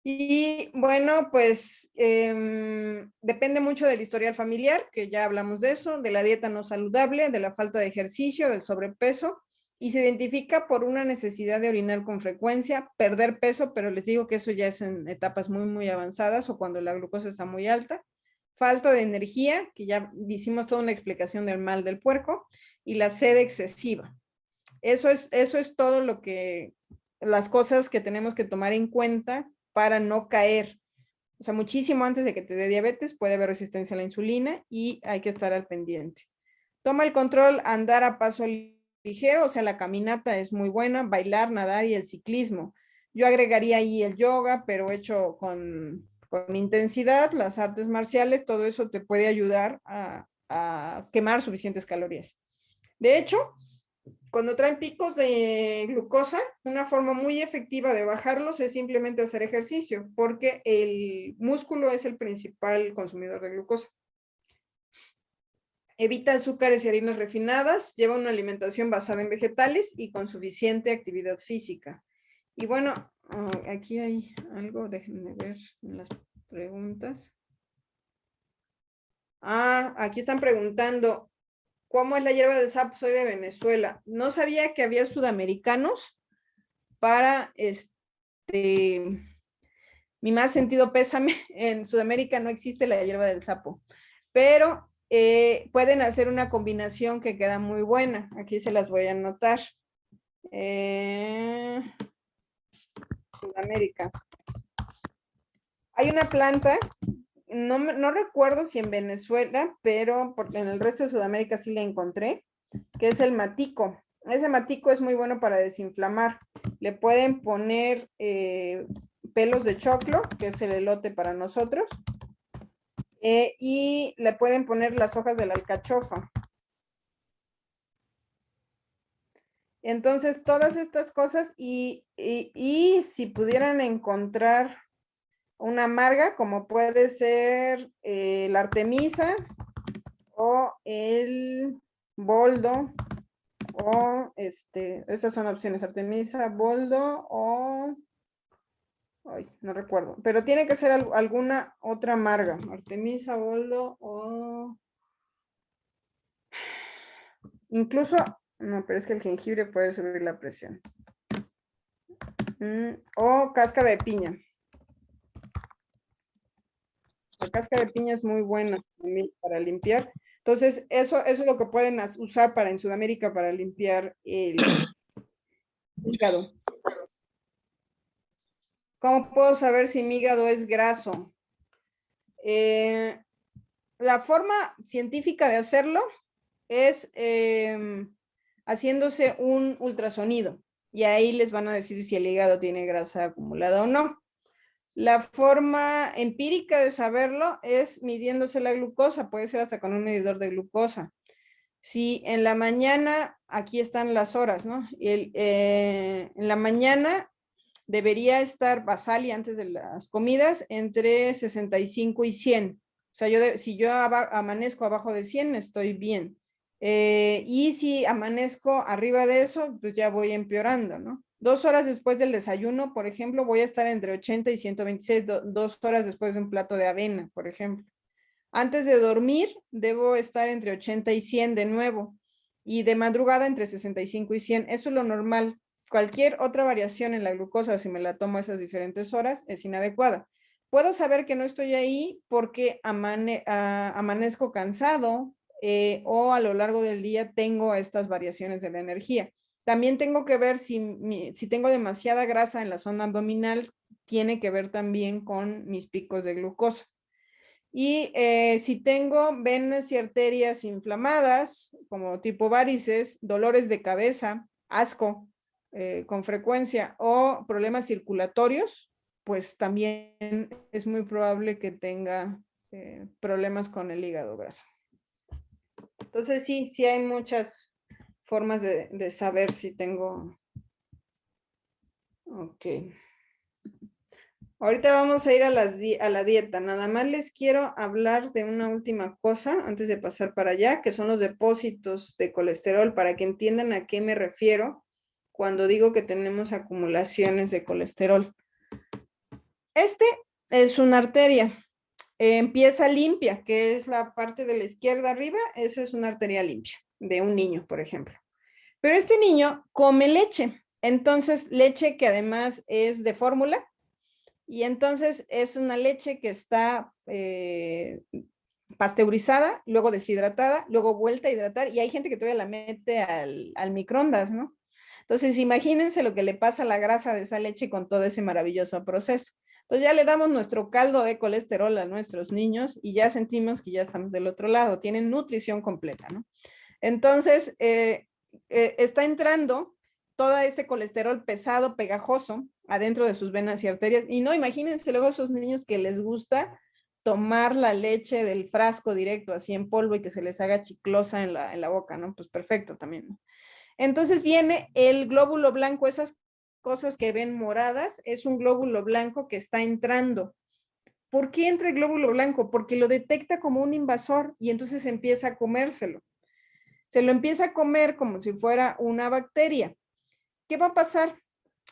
Y bueno, pues depende mucho del historial familiar, que ya hablamos de eso, de la dieta no saludable, de la falta de ejercicio, del sobrepeso, y se identifica por una necesidad de orinar con frecuencia, perder peso, pero les digo que eso ya es en etapas muy, muy avanzadas o cuando la glucosa está muy alta, falta de energía, que ya hicimos toda una explicación del mal del puerco, y la sed excesiva. Eso es todo las cosas que tenemos que tomar en cuenta para no caer. O sea, muchísimo antes de que te dé diabetes puede haber resistencia a la insulina y hay que estar al pendiente. Toma el control, andar a paso ligero, o sea, la caminata es muy buena, bailar, nadar y el ciclismo. Yo agregaría ahí el yoga, pero hecho con intensidad, las artes marciales, todo eso te puede ayudar a quemar suficientes calorías. De hecho, cuando traen picos de glucosa, una forma muy efectiva de bajarlos es simplemente hacer ejercicio, porque el músculo es el principal consumidor de glucosa. Evita azúcares y harinas refinadas, lleva una alimentación basada en vegetales y con suficiente actividad física. Y bueno, aquí hay algo, déjenme ver en las preguntas. Aquí están preguntando, ¿cómo es la hierba del sapo? Soy de Venezuela. No sabía que había sudamericanos para mi más sentido pésame. En Sudamérica no existe la hierba del sapo, pero pueden hacer una combinación que queda muy buena. Aquí se las voy a anotar. Sudamérica. Hay una planta no recuerdo si en Venezuela, pero en el resto de Sudamérica sí la encontré, que es el matico. Ese matico es muy bueno para desinflamar. Le pueden poner pelos de choclo, que es el elote para nosotros, y le pueden poner las hojas de la alcachofa. Entonces, todas estas cosas, y si pudieran encontrar una amarga, como puede ser la artemisa o el boldo, o estas son opciones: artemisa, boldo o, ay, no recuerdo, pero tiene que ser alguna otra amarga, artemisa, boldo o incluso, no, pero es que el jengibre puede subir la presión. O cáscara de piña. La cáscara de piña es muy buena para limpiar. Entonces, eso es lo que pueden usar en Sudamérica para limpiar el hígado. ¿Cómo puedo saber si mi hígado es graso? La forma científica de hacerlo es haciéndose un ultrasonido, y ahí les van a decir si el hígado tiene grasa acumulada o no. La forma empírica de saberlo es midiéndose la glucosa, puede ser hasta con un medidor de glucosa. Si en la mañana, aquí están las horas, ¿no? En la mañana debería estar basal y antes de las comidas entre 65 y 100. O sea, si yo amanezco abajo de 100, estoy bien. Y si amanezco arriba de eso, pues ya voy empeorando, ¿no? 2 horas después del desayuno, por ejemplo, voy a estar entre 80 y 126, 2 horas después de un plato de avena, por ejemplo. Antes de dormir, debo estar entre 80 y 100 de nuevo. Y de madrugada entre 65 y 100. Eso es lo normal. Cualquier otra variación en la glucosa, si me la tomo a esas diferentes horas, es inadecuada. Puedo saber que no estoy ahí porque amanezco cansado o a lo largo del día tengo estas variaciones de la energía. También tengo que ver si tengo demasiada grasa en la zona abdominal, tiene que ver también con mis picos de glucosa. Y si tengo venas y arterias inflamadas, como tipo varices, dolores de cabeza, asco con frecuencia o problemas circulatorios, pues también es muy probable que tenga problemas con el hígado graso. Entonces sí hay muchas formas de saber si tengo. Ok. Ahorita vamos a ir a la dieta. Nada más les quiero hablar de una última cosa antes de pasar para allá, que son los depósitos de colesterol, para que entiendan a qué me refiero cuando digo que tenemos acumulaciones de colesterol. Este es una arteria. Empieza limpia, que es la parte de la izquierda arriba. Esa es una arteria limpia de un niño, por ejemplo. Pero este niño come leche. Entonces, leche que además es de fórmula. Y entonces es una leche que está pasteurizada, luego deshidratada, luego vuelta a hidratar, y hay gente que todavía la mete al microondas, ¿no? Entonces imagínense lo que le pasa a la grasa de esa leche con todo ese maravilloso proceso. Entonces ya le damos nuestro caldo de colesterol a nuestros niños y ya sentimos que ya estamos del otro lado, tienen nutrición completa, ¿no? Entonces está entrando todo ese colesterol pesado, pegajoso, adentro de sus venas y arterias. Y no, imagínense luego a esos niños que les gusta tomar la leche del frasco directo, así en polvo, y que se les haga chiclosa en la boca, ¿no? Pues perfecto también, ¿no? Entonces viene el glóbulo blanco, esas cosas que ven moradas, es un glóbulo blanco que está entrando. ¿Por qué entra el glóbulo blanco? Porque lo detecta como un invasor y entonces empieza a comérselo. Se lo empieza a comer como si fuera una bacteria. ¿Qué va a pasar?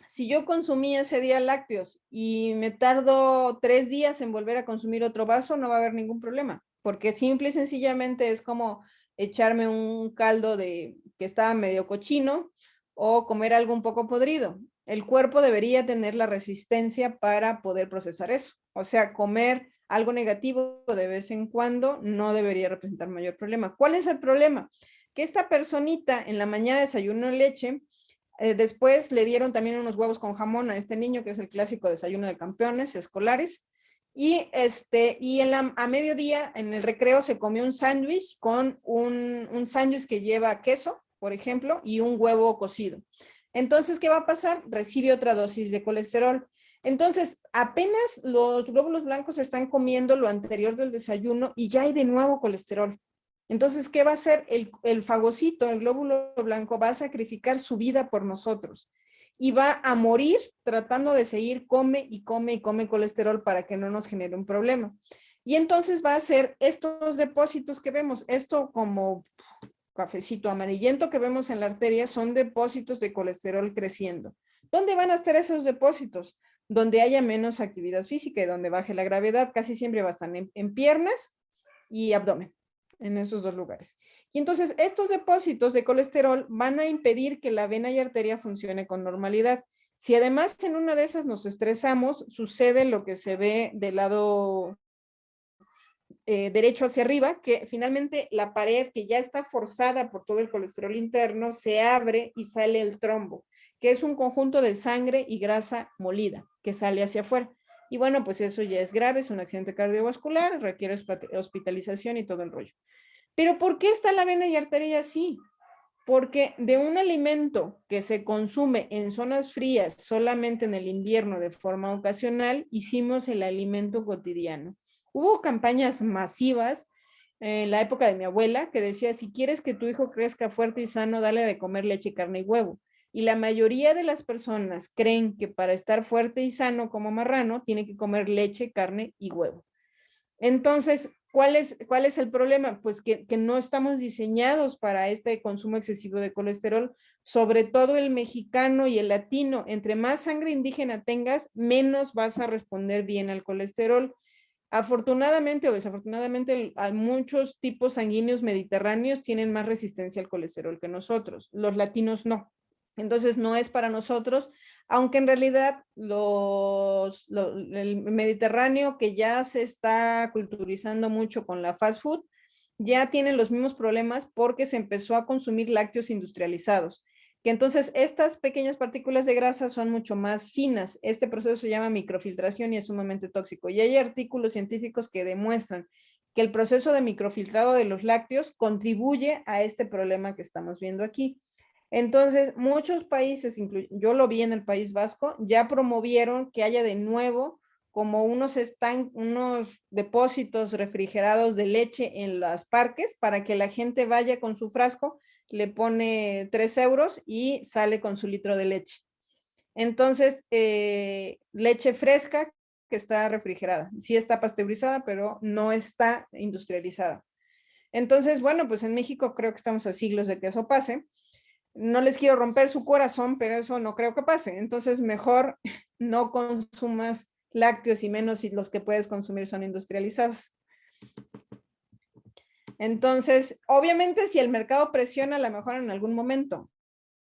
Si yo consumí ese día lácteos y me tardo 3 días en volver a consumir otro vaso, no va a haber ningún problema, porque simple y sencillamente es como echarme un caldo que estaba medio cochino o comer algo un poco podrido. El cuerpo debería tener la resistencia para poder procesar eso. O sea, comer algo negativo de vez en cuando no debería representar mayor problema. ¿Cuál es el problema? Que esta personita en la mañana desayunó leche. Después le dieron también unos huevos con jamón a este niño, que es el clásico desayuno de campeones escolares, Y a mediodía, en el recreo, se comió un sándwich con un sándwich que lleva queso, por ejemplo, y un huevo cocido. Entonces, ¿qué va a pasar? Recibe otra dosis de colesterol. Entonces, apenas los glóbulos blancos están comiendo lo anterior del desayuno y ya hay de nuevo colesterol. Entonces, ¿qué va a hacer? El fagocito, el glóbulo blanco, va a sacrificar su vida por nosotros y va a morir tratando de seguir, come y come y come colesterol para que no nos genere un problema. Y entonces va a hacer estos depósitos que vemos, esto como cafecito amarillento que vemos en la arteria, son depósitos de colesterol creciendo. ¿Dónde van a estar esos depósitos? Donde haya menos actividad física y donde baje la gravedad, casi siempre va a estar en piernas y abdomen, en esos dos lugares. Y entonces estos depósitos de colesterol van a impedir que la vena y arteria funcione con normalidad. Si además en una de esas nos estresamos, sucede lo que se ve del lado derecho hacia arriba, que finalmente la pared que ya está forzada por todo el colesterol interno se abre y sale el trombo, que es un conjunto de sangre y grasa molida que sale hacia afuera. Y bueno, pues eso ya es grave, es un accidente cardiovascular, requiere hospitalización y todo el rollo. Pero ¿por qué está la vena y arteria así? Porque de un alimento que se consume en zonas frías solamente en el invierno de forma ocasional, hicimos el alimento cotidiano. Hubo campañas masivas en la época de mi abuela que decía, si quieres que tu hijo crezca fuerte y sano, dale de comer leche, carne y huevo. Y la mayoría de las personas creen que para estar fuerte y sano como marrano, tiene que comer leche, carne y huevo. Entonces, ¿cuál es el problema? Pues que no estamos diseñados para este consumo excesivo de colesterol, sobre todo el mexicano y el latino. Entre más sangre indígena tengas, menos vas a responder bien al colesterol. Afortunadamente o desafortunadamente, muchos tipos sanguíneos mediterráneos tienen más resistencia al colesterol que nosotros. Los latinos no. Entonces no es para nosotros, aunque en realidad el Mediterráneo, que ya se está culturizando mucho con la fast food, ya tienen los mismos problemas porque se empezó a consumir lácteos industrializados, que entonces estas pequeñas partículas de grasa son mucho más finas. Este proceso se llama microfiltración y es sumamente tóxico. Y hay artículos científicos que demuestran que el proceso de microfiltrado de los lácteos contribuye a este problema que estamos viendo aquí. Entonces, muchos países, yo lo vi en el País Vasco, ya promovieron que haya de nuevo como unos depósitos refrigerados de leche en los parques para que la gente vaya con su frasco, le pone 3 euros y sale con su litro de leche. Entonces, leche fresca que está refrigerada. Sí está pasteurizada, pero no está industrializada. Entonces, bueno, pues en México creo que estamos a siglos de que eso pase. No les quiero romper su corazón, pero eso no creo que pase. Entonces, mejor no consumas lácteos y menos si los que puedes consumir son industrializados. Entonces, obviamente, si el mercado presiona, a lo mejor en algún momento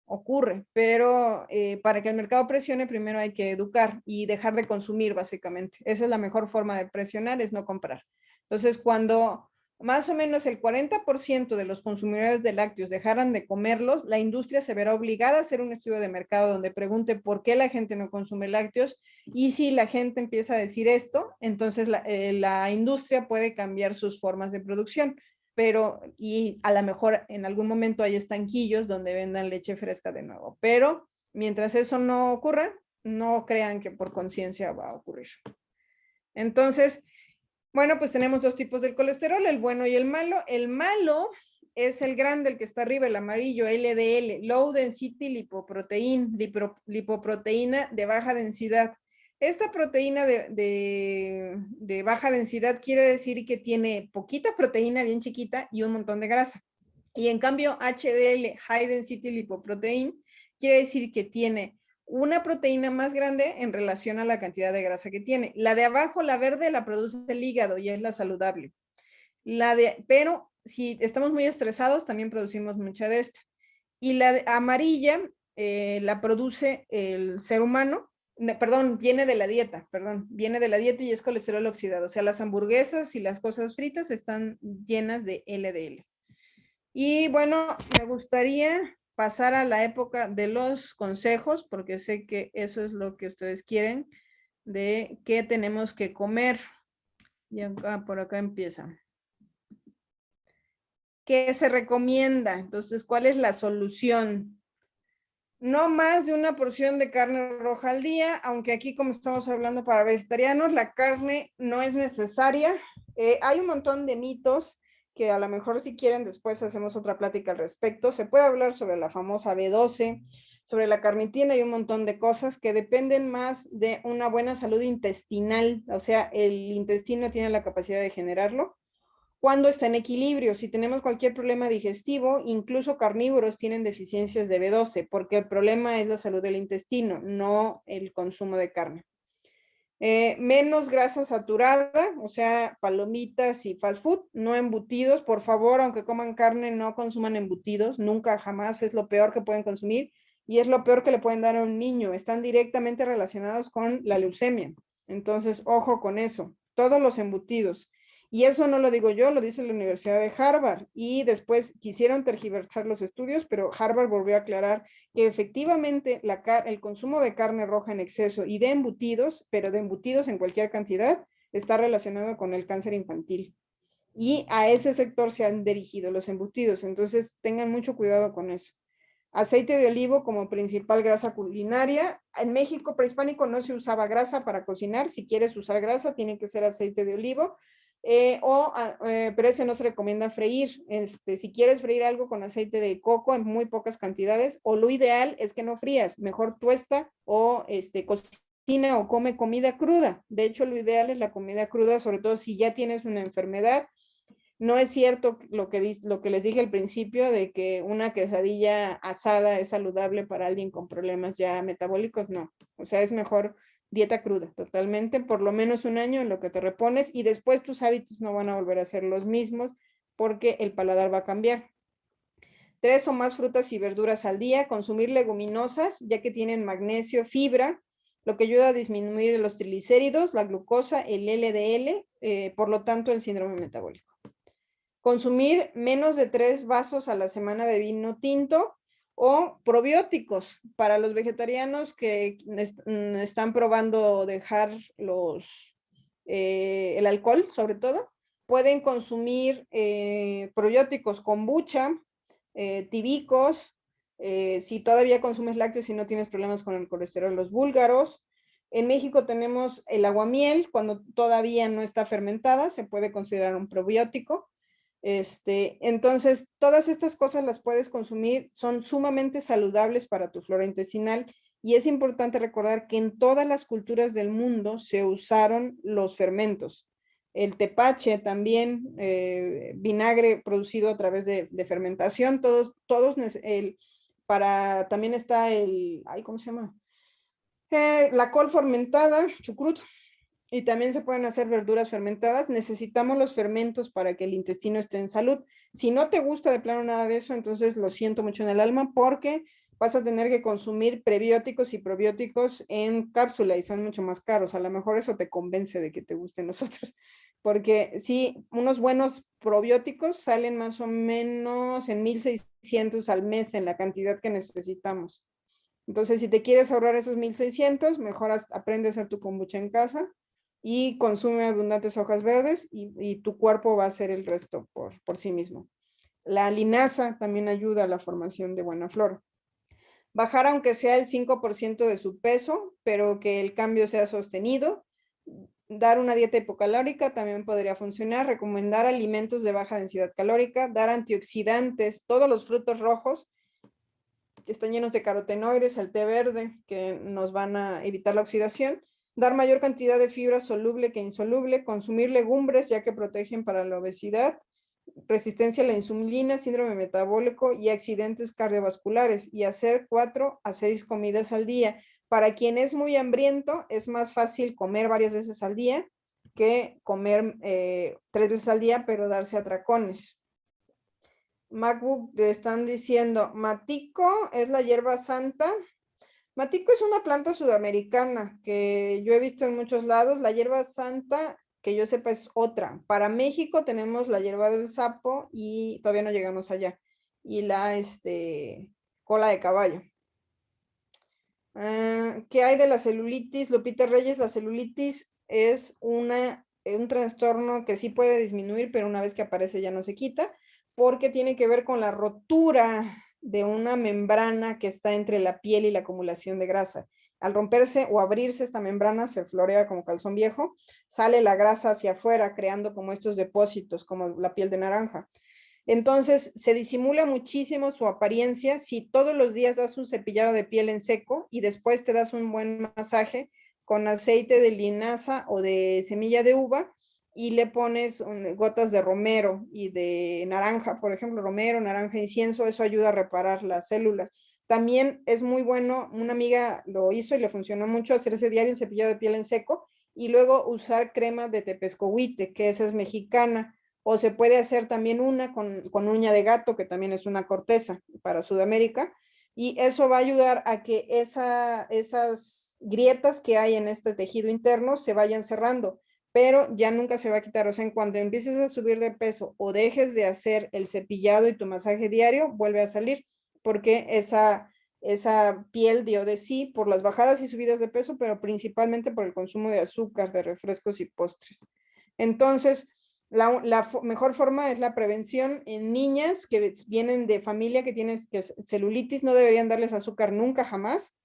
ocurre, pero para que el mercado presione, primero hay que educar y dejar de consumir, básicamente. Esa es la mejor forma de presionar, es no comprar. Entonces, cuando más o menos el 40% de los consumidores de lácteos dejaran de comerlos, la industria se verá obligada a hacer un estudio de mercado donde pregunte por qué la gente no consume lácteos, y si la gente empieza a decir esto, entonces la industria puede cambiar sus formas de producción, pero y a lo mejor en algún momento hay estanquillos donde vendan leche fresca de nuevo, pero mientras eso no ocurra, no crean que por conciencia va a ocurrir. Entonces, bueno, pues tenemos dos tipos del colesterol, el bueno y el malo. El malo es el grande, el que está arriba, el amarillo, LDL, Low Density Lipoprotein, lipoproteína de baja densidad. Esta proteína de baja densidad quiere decir que tiene poquita proteína bien chiquita y un montón de grasa. Y en cambio, HDL, High Density Lipoprotein, quiere decir que tiene una proteína más grande en relación a la cantidad de grasa que tiene. La de abajo, la verde, la produce el hígado y es la saludable. Pero si estamos muy estresados, también producimos mucha de esta. Y la amarilla la produce el ser humano, perdón, viene de la dieta, y es colesterol oxidado. O sea, las hamburguesas y las cosas fritas están llenas de LDL. Y bueno, me gustaría pasar a la época de los consejos, porque sé que eso es lo que ustedes quieren, de qué tenemos que comer Y acá, por acá empieza. ¿Qué se recomienda? Entonces, ¿cuál es la solución? No más de una porción de carne roja al día, aunque aquí como estamos hablando para vegetarianos, la carne no es necesaria. Hay un montón de mitos que a lo mejor si quieren después hacemos otra plática al respecto. Se puede hablar sobre la famosa B12, sobre la carnitina y un montón de cosas que dependen más de una buena salud intestinal, o sea, el intestino tiene la capacidad de generarlo cuando está en equilibrio. Si tenemos cualquier problema digestivo, incluso carnívoros tienen deficiencias de B12, porque el problema es la salud del intestino, no el consumo de carne. Menos grasa saturada, o sea, palomitas y fast food, no embutidos. Por favor, aunque coman carne, no consuman embutidos, nunca, jamás, es lo peor que pueden consumir y es lo peor que le pueden dar a un niño. Están directamente relacionados con la leucemia. Entonces, ojo con eso. Todos los embutidos. Y eso no lo digo yo, lo dice la Universidad de Harvard. Y después quisieron tergiversar los estudios, pero Harvard volvió a aclarar que efectivamente el consumo de carne roja en exceso y de embutidos, pero de embutidos en cualquier cantidad, está relacionado con el cáncer infantil. Y a ese sector se han dirigido los embutidos. Entonces, tengan mucho cuidado con eso. Aceite de olivo como principal grasa culinaria. En México prehispánico no se usaba grasa para cocinar. Si quieres usar grasa, tiene que ser aceite de olivo. Pero ese no se recomienda freír. Si quieres freír algo con aceite de coco en muy pocas cantidades, o lo ideal es que no frías, mejor tuesta o cocina o come comida cruda. De hecho, lo ideal es la comida cruda, sobre todo si ya tienes una enfermedad. No es cierto lo que les dije al principio de que una quesadilla asada es saludable para alguien con problemas ya metabólicos, no. O sea, es mejor dieta cruda, totalmente, por lo menos un año en lo que te repones y después tus hábitos no van a volver a ser los mismos porque el paladar va a cambiar. 3 o más frutas y verduras al día, consumir leguminosas ya que tienen magnesio, fibra, lo que ayuda a disminuir los triglicéridos, la glucosa, el LDL, por lo tanto el síndrome metabólico. Consumir menos de 3 vasos a la semana de vino tinto o probióticos para los vegetarianos que están probando dejar el alcohol, sobre todo. Pueden consumir probióticos, kombucha, tibicos, si todavía consumes lácteos y no tienes problemas con el colesterol, los búlgaros. En México tenemos el aguamiel, cuando todavía no está fermentada, se puede considerar un probiótico. Entonces, todas estas cosas las puedes consumir, son sumamente saludables para tu flora intestinal y es importante recordar que en todas las culturas del mundo se usaron los fermentos. El tepache también, vinagre producido a través de fermentación, también está ¿cómo se llama? La col fermentada, chucrut, y también se pueden hacer verduras fermentadas. Necesitamos los fermentos para que el intestino esté en salud. Si no te gusta de plano nada de eso, entonces lo siento mucho en el alma porque vas a tener que consumir prebióticos y probióticos en cápsula y son mucho más caros. A lo mejor eso te convence de que te gusten los otros, porque sí, unos buenos probióticos salen más o menos en 1,600 al mes en la cantidad que necesitamos. Entonces, si te quieres ahorrar esos 1,600, mejor aprende a hacer tu kombucha en casa y consume abundantes hojas verdes y tu cuerpo va a hacer el resto por sí mismo. La linaza también ayuda a la formación de buena flora. Bajar aunque sea el 5% de su peso, pero que el cambio sea sostenido. Dar una dieta hipocalórica también podría funcionar. Recomendar alimentos de baja densidad calórica. Dar antioxidantes, todos los frutos rojos que están llenos de carotenoides, el té verde, que nos van a evitar la oxidación. Dar mayor cantidad de fibra soluble que insoluble, consumir legumbres ya que protegen para la obesidad, resistencia a la insulina, síndrome metabólico y accidentes cardiovasculares y hacer 4 a 6 comidas al día. Para quien es muy hambriento, es más fácil comer varias veces al día que comer 3 veces al día, pero darse atracones. MacBook te están diciendo, matico es la hierba santa. Matico es una planta sudamericana que yo he visto en muchos lados. La hierba santa, que yo sepa, es otra. Para México tenemos la hierba del sapo y todavía no llegamos allá. Y la cola de caballo. ¿Qué hay de la celulitis? Lupita Reyes, la celulitis es una un trastorno que sí puede disminuir, pero una vez que aparece ya no se quita, porque tiene que ver con la rotura de una membrana que está entre la piel y la acumulación de grasa. Al romperse o abrirse esta membrana, se florea como calzón viejo, sale la grasa hacia afuera, creando como estos depósitos, como la piel de naranja. Entonces, se disimula muchísimo su apariencia si todos los días das un cepillado de piel en seco y después te das un buen masaje con aceite de linaza o de semilla de uva y le pones gotas de romero y de naranja, por ejemplo, romero, naranja, incienso, eso ayuda a reparar las células. También es muy bueno, una amiga lo hizo y le funcionó mucho hacerse diario un cepillado de piel en seco y luego usar crema de tepescohuite, que esa es mexicana, o se puede hacer también una con uña de gato, que también es una corteza para Sudamérica, y eso va a ayudar a que esas grietas que hay en este tejido interno se vayan cerrando, pero ya nunca se va a quitar. O sea, en cuanto empieces a subir de peso o dejes de hacer el cepillado y tu masaje diario, vuelve a salir, porque esa piel dio de sí por las bajadas y subidas de peso, pero principalmente por el consumo de azúcar, de refrescos y postres. Entonces, la mejor forma es la prevención en niñas que vienen de familia que tienen celulitis, no deberían darles azúcar nunca, jamás.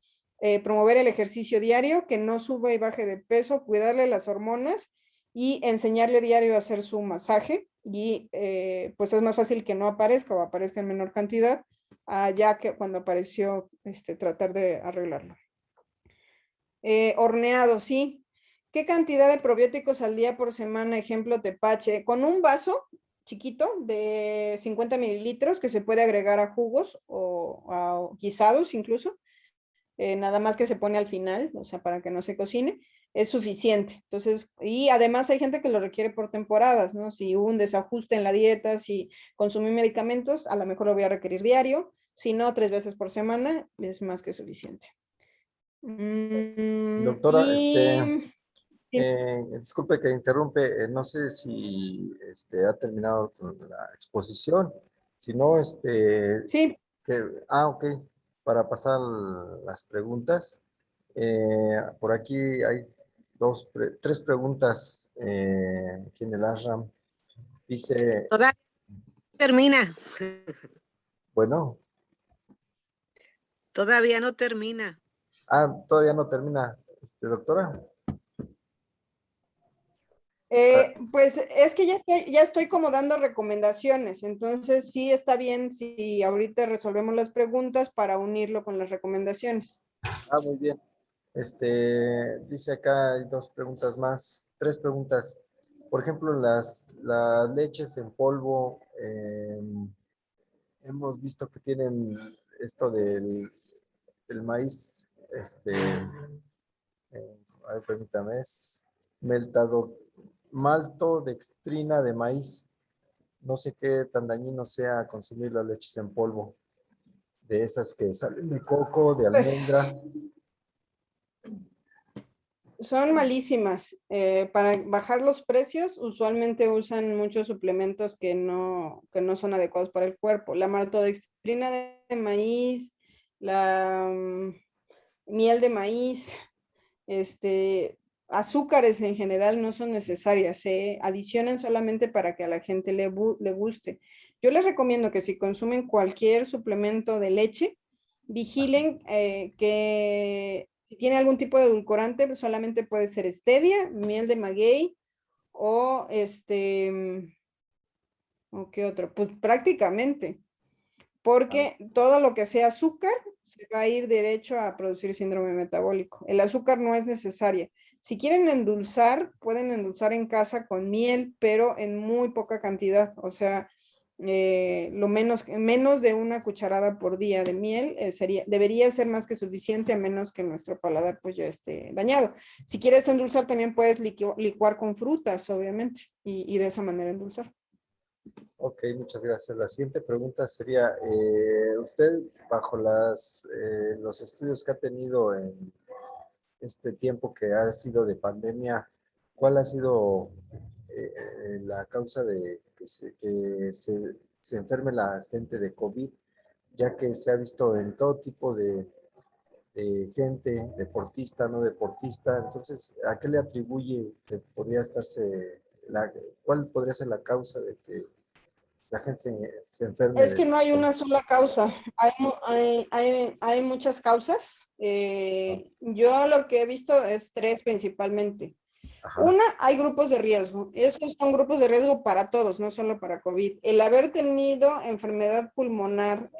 Promover el ejercicio diario, que no suba y baje de peso, cuidarle las hormonas y enseñarle diario a hacer su masaje y pues es más fácil que no aparezca o aparezca en menor cantidad, ya que cuando apareció tratar de arreglarlo. Horneado, sí. ¿Qué cantidad de probióticos al día por semana? Ejemplo, tepache. Con un vaso chiquito de 50 mililitros que se puede agregar a jugos o a guisados incluso, nada más que se pone al final, o sea, para que no se cocine, es suficiente. Entonces, y además hay gente que lo requiere por temporadas, ¿no? Si hubo un desajuste en la dieta, si consumí medicamentos, a lo mejor lo voy a requerir diario, si no, 3 veces por semana, es más que suficiente. Doctora, Y disculpe que interrumpe, no sé si ha terminado con la exposición. Si no, sí, ok, para pasar las preguntas. Por aquí hay tres preguntas aquí en el ASRAM. Dice, Todavía no termina, bueno, todavía no termina. todavía no termina, doctora. pues es que ya estoy como dando recomendaciones, entonces sí está bien si ahorita resolvemos las preguntas para unirlo con las recomendaciones. Muy bien. Dice acá hay dos preguntas más, tres preguntas. Por ejemplo, las leches en polvo, hemos visto que tienen esto del maíz, a ver, permítame, es maltodextrina de maíz. No sé qué tan dañino sea consumir las leches en polvo, de esas que salen de coco, de almendra. Son malísimas. Para bajar los precios, usualmente usan muchos suplementos que no son adecuados para el cuerpo. La maltodextrina de maíz, la miel de maíz, azúcares en general no son necesarias, se adicionan solamente para que a la gente le guste. Yo les recomiendo que si consumen cualquier suplemento de leche, vigilen que si tiene algún tipo de edulcorante, pues solamente puede ser stevia, miel de maguey o ¿o qué otro? Pues prácticamente, porque todo lo que sea azúcar se va a ir derecho a producir síndrome metabólico. El azúcar no es necesaria. Si quieren endulzar, pueden endulzar en casa con miel, pero en muy poca cantidad. O sea, menos de una cucharada por día de miel debería ser más que suficiente, a menos que nuestro paladar pues ya esté dañado. Si quieres endulzar, también puedes licuar con frutas, obviamente, y de esa manera endulzar. Ok, muchas gracias. La siguiente pregunta sería, usted, bajo los estudios que ha tenido en este tiempo que ha sido de pandemia, ¿cuál ha sido la causa de que se enferme la gente de COVID? Ya que se ha visto en todo tipo de gente, deportista, no deportista. Entonces, ¿a qué le atribuye que podría estarse ¿Cuál podría ser la causa de que la gente se enferme Es que de no hay COVID? una sola causa, hay muchas causas. Yo lo que he visto es tres principalmente. Ajá, Una, hay grupos de riesgo. Esos son grupos de riesgo para todos, no solo para COVID. El haber tenido enfermedad pulmonar,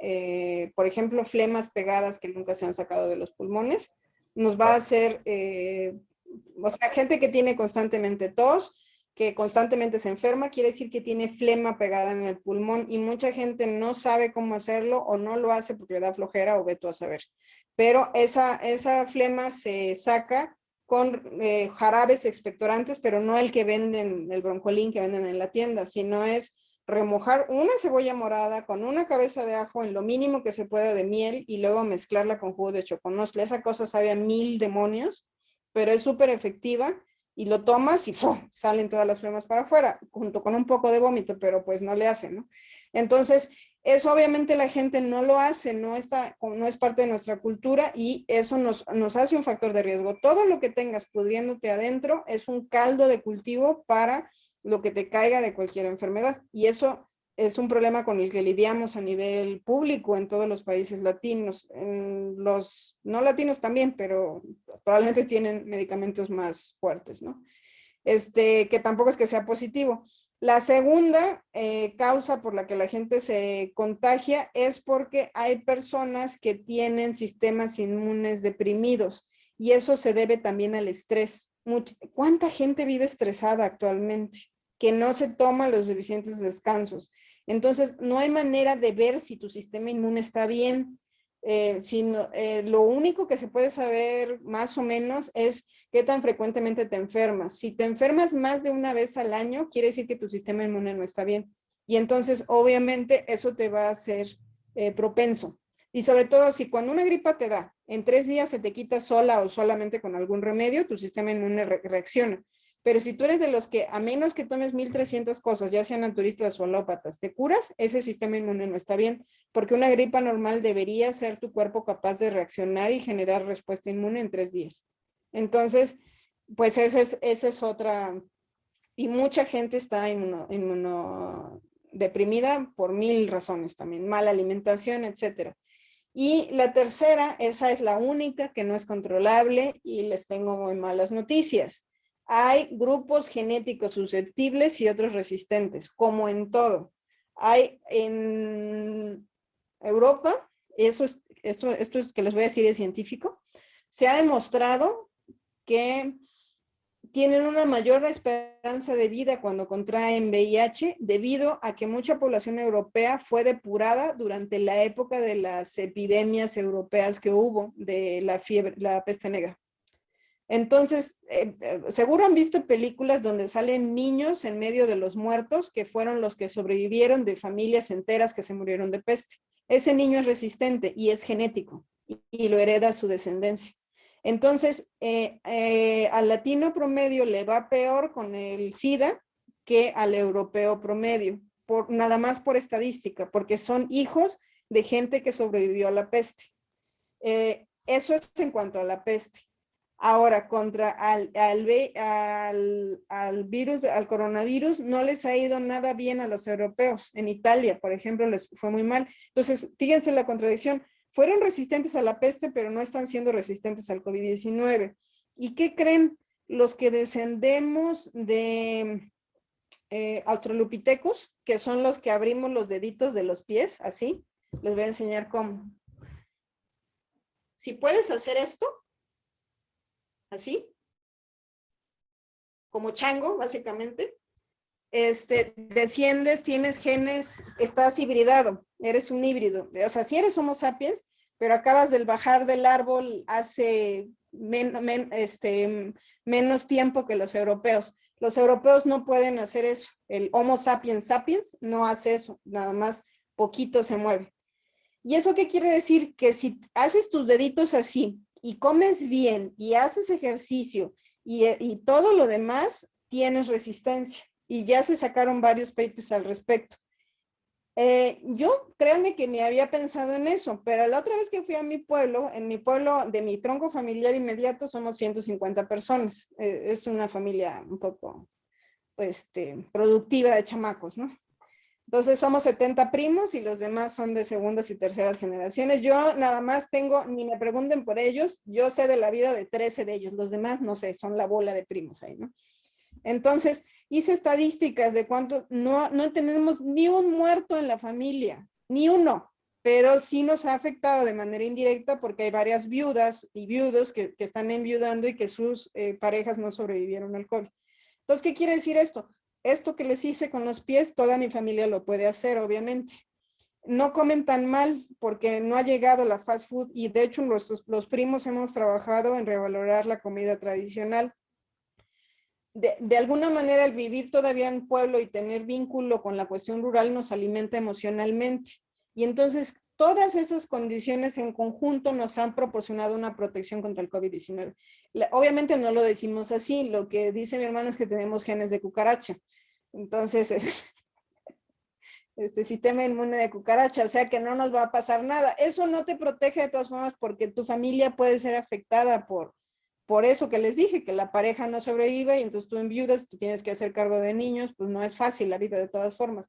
por ejemplo, flemas pegadas que nunca se han sacado de los pulmones, nos va a ajá, hacer, o sea, gente que tiene constantemente tos, que constantemente se enferma, quiere decir que tiene flema pegada en el pulmón y mucha gente no sabe cómo hacerlo o no lo hace porque le da flojera o ve tú a saber. Pero esa flema se saca con jarabes expectorantes, pero no el que venden, el broncolín que venden en la tienda, sino es remojar una cebolla morada con una cabeza de ajo en lo mínimo que se pueda de miel y luego mezclarla con jugo de choconostle. Esa cosa sabe a 1000 demonios, pero es súper efectiva y lo tomas y ¡fum! Salen todas las flemas para afuera, junto con un poco de vómito, pero pues no le hace, ¿no? Entonces, eso obviamente la gente no lo hace, no es parte de nuestra cultura y eso nos hace un factor de riesgo. Todo lo que tengas pudriéndote adentro es un caldo de cultivo para lo que te caiga de cualquier enfermedad. Y eso es un problema con el que lidiamos a nivel público en todos los países latinos. En los no latinos también, pero probablemente tienen medicamentos más fuertes, ¿no? Que tampoco es que sea positivo. La segunda causa por la que la gente se contagia es porque hay personas que tienen sistemas inmunes deprimidos y eso se debe también al estrés. ¿Cuánta gente vive estresada actualmente? Que no se toma los suficientes descansos. Entonces, no hay manera de ver si tu sistema inmune está bien. Lo único que se puede saber más o menos es qué tan frecuentemente te enfermas. Si te enfermas más de una vez al año, quiere decir que tu sistema inmune no está bien. Y entonces, obviamente, eso te va a hacer propenso. Y sobre todo, si cuando una gripa te da, en 3 días se te quita sola o solamente con algún remedio, tu sistema inmune reacciona. Pero si tú eres de los que, a menos que tomes 1300 cosas, ya sean naturistas o alópatas, te curas, ese sistema inmune no está bien, porque una gripa normal debería ser tu cuerpo capaz de reaccionar y generar respuesta inmune en 3 días. Entonces, pues esa es otra, y mucha gente está inmunodeprimida por 1000 razones también, mala alimentación, etcétera. Y la tercera, esa es la única que no es controlable y les tengo muy malas noticias. Hay grupos genéticos susceptibles y otros resistentes, como en todo. Hay en Europa, esto es que les voy a decir es científico, se ha demostrado que tienen una mayor esperanza de vida cuando contraen VIH debido a que mucha población europea fue depurada durante la época de las epidemias europeas que hubo de la peste negra. Entonces, seguro han visto películas donde salen niños en medio de los muertos que fueron los que sobrevivieron de familias enteras que se murieron de peste. Ese niño es resistente y es genético y lo hereda su descendencia. Entonces, al latino promedio le va peor con el SIDA que al europeo promedio, nada más por estadística, porque son hijos de gente que sobrevivió a la peste. Eso es en cuanto a la peste. Ahora, contra al virus, al coronavirus, no les ha ido nada bien a los europeos. En Italia, por ejemplo, les fue muy mal. Entonces, fíjense la contradicción. Fueron resistentes a la peste, pero no están siendo resistentes al COVID-19. ¿Y qué creen? Los que descendemos de Australopithecus, que son los que abrimos los deditos de los pies, así, les voy a enseñar cómo. Si puedes hacer esto, así, como chango, básicamente, desciendes, tienes genes, estás hibridado, eres un híbrido. O sea, si eres Homo sapiens, pero acabas de bajar del árbol hace menos tiempo que los europeos. Los europeos no pueden hacer eso. El Homo sapiens sapiens no hace eso, nada más poquito se mueve. ¿Y eso qué quiere decir? Que si haces tus deditos así y comes bien y haces ejercicio y todo lo demás, tienes resistencia. Y ya se sacaron varios papers al respecto. Yo, créanme que ni había pensado en eso, pero la otra vez que fui a mi pueblo, en mi pueblo de mi tronco familiar inmediato somos 150 personas. Es una familia un poco productiva de chamacos, ¿no? Entonces somos 70 primos y los demás son de segundas y terceras generaciones. Yo nada más tengo, ni me pregunten por ellos, yo sé de la vida de 13 de ellos, los demás no sé, son la bola de primos ahí, ¿no? Entonces hice estadísticas de cuánto, no tenemos ni un muerto en la familia, ni uno, pero sí nos ha afectado de manera indirecta porque hay varias viudas y viudos que están enviudando y que sus parejas no sobrevivieron al COVID. Entonces, ¿qué quiere decir esto? Esto que les hice con los pies, toda mi familia lo puede hacer, obviamente. No comen tan mal porque no ha llegado la fast food y de hecho los primos hemos trabajado en revalorar la comida tradicional. De alguna manera el vivir todavía en pueblo y tener vínculo con la cuestión rural nos alimenta emocionalmente. Y entonces todas esas condiciones en conjunto nos han proporcionado una protección contra el COVID-19. Obviamente no lo decimos así, lo que dice mi hermano es que tenemos genes de cucaracha. Entonces, sistema inmune de cucaracha, o sea que no nos va a pasar nada. Eso no te protege de todas formas porque tu familia puede ser afectada por eso que les dije, que la pareja no sobrevive y entonces tú enviudas, te tienes que hacer cargo de niños, pues no es fácil la vida de todas formas.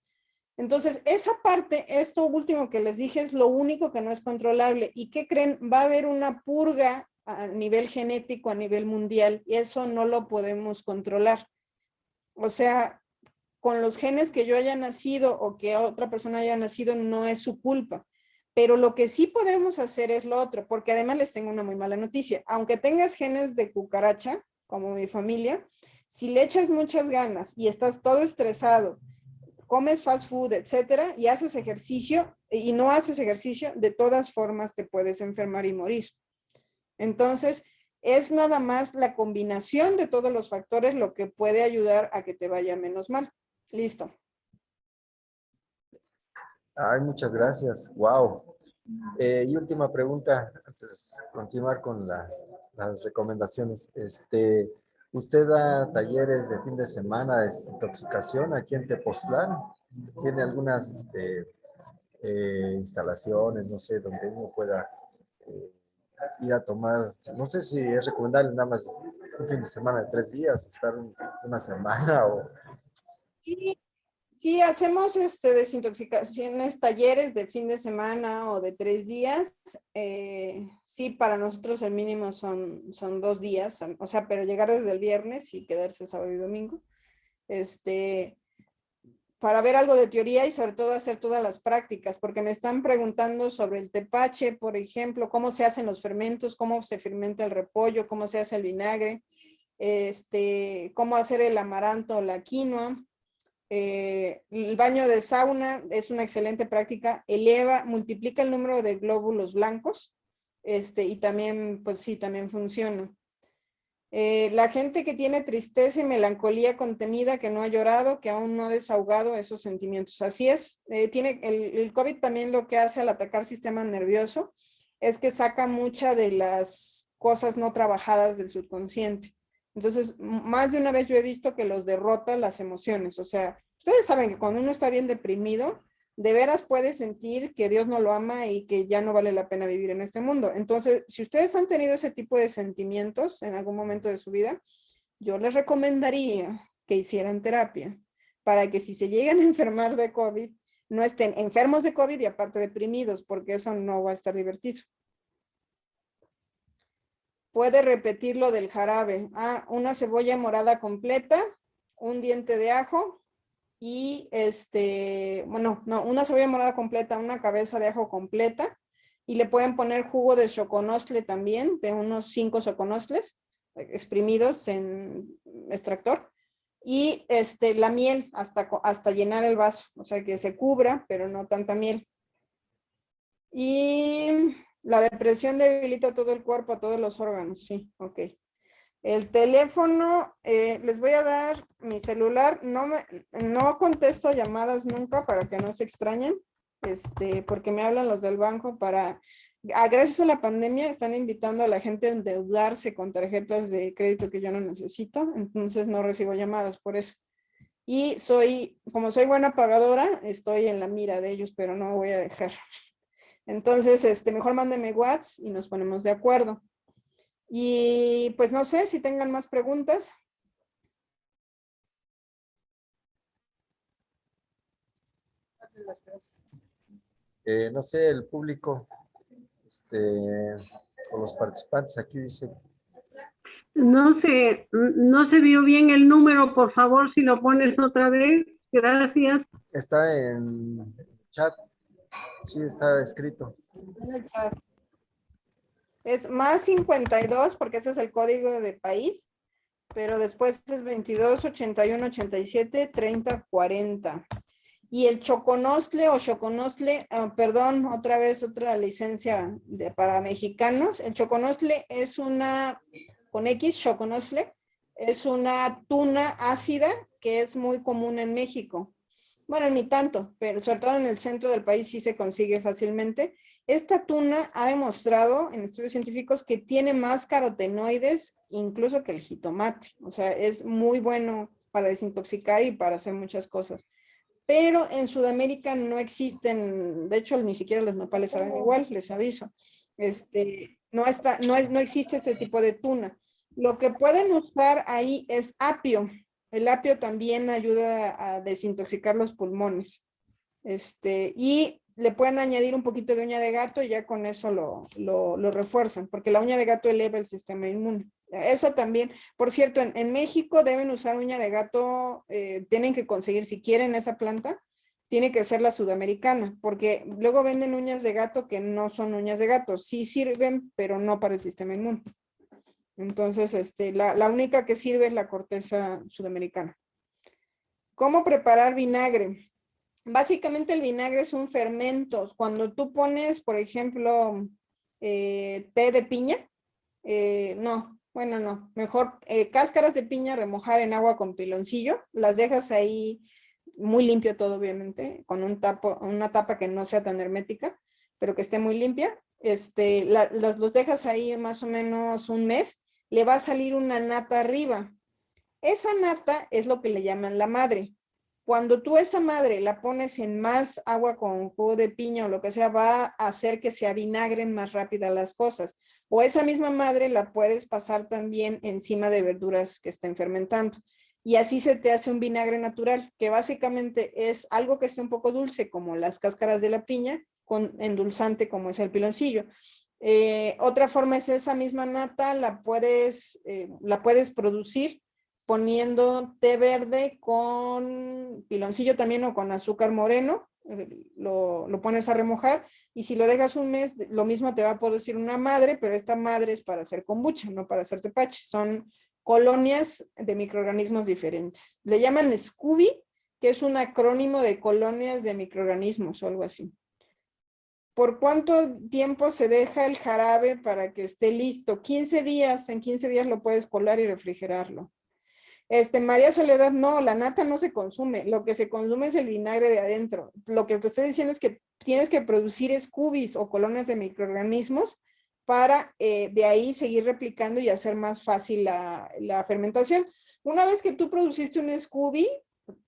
Entonces, esa parte, esto último que les dije, es lo único que no es controlable. ¿Y qué creen? Va a haber una purga a nivel genético, a nivel mundial, y eso no lo podemos controlar. O sea, con los genes que yo haya nacido o que otra persona haya nacido, no es su culpa. Pero lo que sí podemos hacer es lo otro, porque además les tengo una muy mala noticia. Aunque tengas genes de cucaracha, como mi familia, si le echas muchas ganas y estás todo estresado, comes fast food, etcétera, y haces ejercicio y no haces ejercicio, de todas formas te puedes enfermar y morir. Entonces, es nada más la combinación de todos los factores lo que puede ayudar a que te vaya menos mal. Listo. Ay, muchas gracias. Wow. Y última pregunta, antes de continuar con las recomendaciones. ¿Usted da talleres de fin de semana de desintoxicación aquí en Tepoztlán? ¿Tiene algunas instalaciones, no sé, donde uno pueda ir a tomar? No sé si es recomendable nada más un fin de semana de 3 días, o estar una semana o... Sí, hacemos desintoxicaciones, talleres de fin de semana o de 3 días. Sí, para nosotros el mínimo son 2 días, o sea, pero llegar desde el viernes y quedarse sábado y domingo. Para ver algo de teoría y sobre todo hacer todas las prácticas, porque me están preguntando sobre el tepache, por ejemplo, cómo se hacen los fermentos, cómo se fermenta el repollo, cómo se hace el vinagre, cómo hacer el amaranto o la quinoa. El baño de sauna es una excelente práctica, multiplica el número de glóbulos blancos, y también, pues sí, también funciona. La gente que tiene tristeza y melancolía contenida, que no ha llorado, que aún no ha desahogado esos sentimientos. Así es, el COVID también lo que hace al atacar sistema nervioso es que saca muchas de las cosas no trabajadas del subconsciente. Entonces, más de una vez yo he visto que los derrota las emociones. O sea, ustedes saben que cuando uno está bien deprimido, de veras puede sentir que Dios no lo ama y que ya no vale la pena vivir en este mundo. Entonces, si ustedes han tenido ese tipo de sentimientos en algún momento de su vida, yo les recomendaría que hicieran terapia para que si se llegan a enfermar de COVID, no estén enfermos de COVID y aparte deprimidos, porque eso no va a estar divertido. Puede repetir lo del jarabe. Una cebolla morada completa, un diente de ajo, y una cebolla morada completa, una cabeza de ajo completa, y le pueden poner jugo de xoconostle también, de unos 5 xoconostles exprimidos en extractor, y la miel hasta llenar el vaso, o sea que se cubra, pero no tanta miel. Y la depresión debilita todo el cuerpo, a todos los órganos, sí, ok. El teléfono, les voy a dar mi celular, no contesto llamadas nunca para que no se extrañen, porque me hablan los del banco gracias a la pandemia están invitando a la gente a endeudarse con tarjetas de crédito que yo no necesito, entonces no recibo llamadas por eso. Y como soy buena pagadora, estoy en la mira de ellos, pero no voy a dejar. Entonces, mejor mándeme WhatsApp y nos ponemos de acuerdo. Y pues no sé si tengan más preguntas. No sé, el público, o los participantes, aquí dice, No se vio bien el número, por favor, si lo pones otra vez. Gracias. está en chat, sí, está escrito. En el chat. Es más 52 porque ese es el código de país, pero después es 22 81 87 30 40. Y el choconostle o choconostle, perdón, otra vez otra licencia para mexicanos. El choconostle es una, con X, choconostle, es una tuna ácida que es muy común en México. Bueno, ni tanto, pero sobre todo en el centro del país sí se consigue fácilmente. Esta tuna ha demostrado en estudios científicos que tiene más carotenoides incluso que el jitomate. O sea, es muy bueno para desintoxicar y para hacer muchas cosas. Pero en Sudamérica no existen, de hecho ni siquiera los nopales saben igual, les aviso. No existe este tipo de tuna. Lo que pueden usar ahí es apio. El apio también ayuda a desintoxicar los pulmones. Y le pueden añadir un poquito de uña de gato y ya con eso lo refuerzan, porque la uña de gato eleva el sistema inmune. Eso también, por cierto, en México deben usar uña de gato, tienen que conseguir, si quieren esa planta, tiene que ser la sudamericana, porque luego venden uñas de gato que no son uñas de gato, sí sirven, pero no para el sistema inmune. Entonces, la única que sirve es la corteza sudamericana. ¿Cómo preparar vinagre? Básicamente el vinagre es un fermento. Cuando tú pones, por ejemplo, té de piña, mejor cáscaras de piña remojar en agua con piloncillo, las dejas ahí muy limpio todo obviamente, con una tapa que no sea tan hermética, pero que esté muy limpia, los dejas ahí más o menos un mes, le va a salir una nata arriba. Esa nata es lo que le llaman la madre. Cuando tú esa madre la pones en más agua con jugo de piña o lo que sea, va a hacer que se avinagren más rápidas las cosas. O esa misma madre la puedes pasar también encima de verduras que estén fermentando. Y así se te hace un vinagre natural, que básicamente es algo que esté un poco dulce, como las cáscaras de la piña, con endulzante como es el piloncillo. Otra forma es esa misma nata, la puedes producir poniendo té verde con piloncillo también o con azúcar moreno, lo pones a remojar y si lo dejas un mes, lo mismo te va a producir una madre, pero esta madre es para hacer kombucha, no para hacer tepache. Son colonias de microorganismos diferentes. Le llaman SCOBY, que es un acrónimo de colonias de microorganismos o algo así. ¿Por cuánto tiempo se deja el jarabe para que esté listo? 15 días, en 15 días lo puedes colar y refrigerarlo. María Soledad, no, la nata no se consume, lo que se consume es el vinagre de adentro. Lo que te estoy diciendo es que tienes que producir SCOBYs o colonias de microorganismos para de ahí seguir replicando y hacer más fácil la fermentación. Una vez que tú produciste un SCOBY,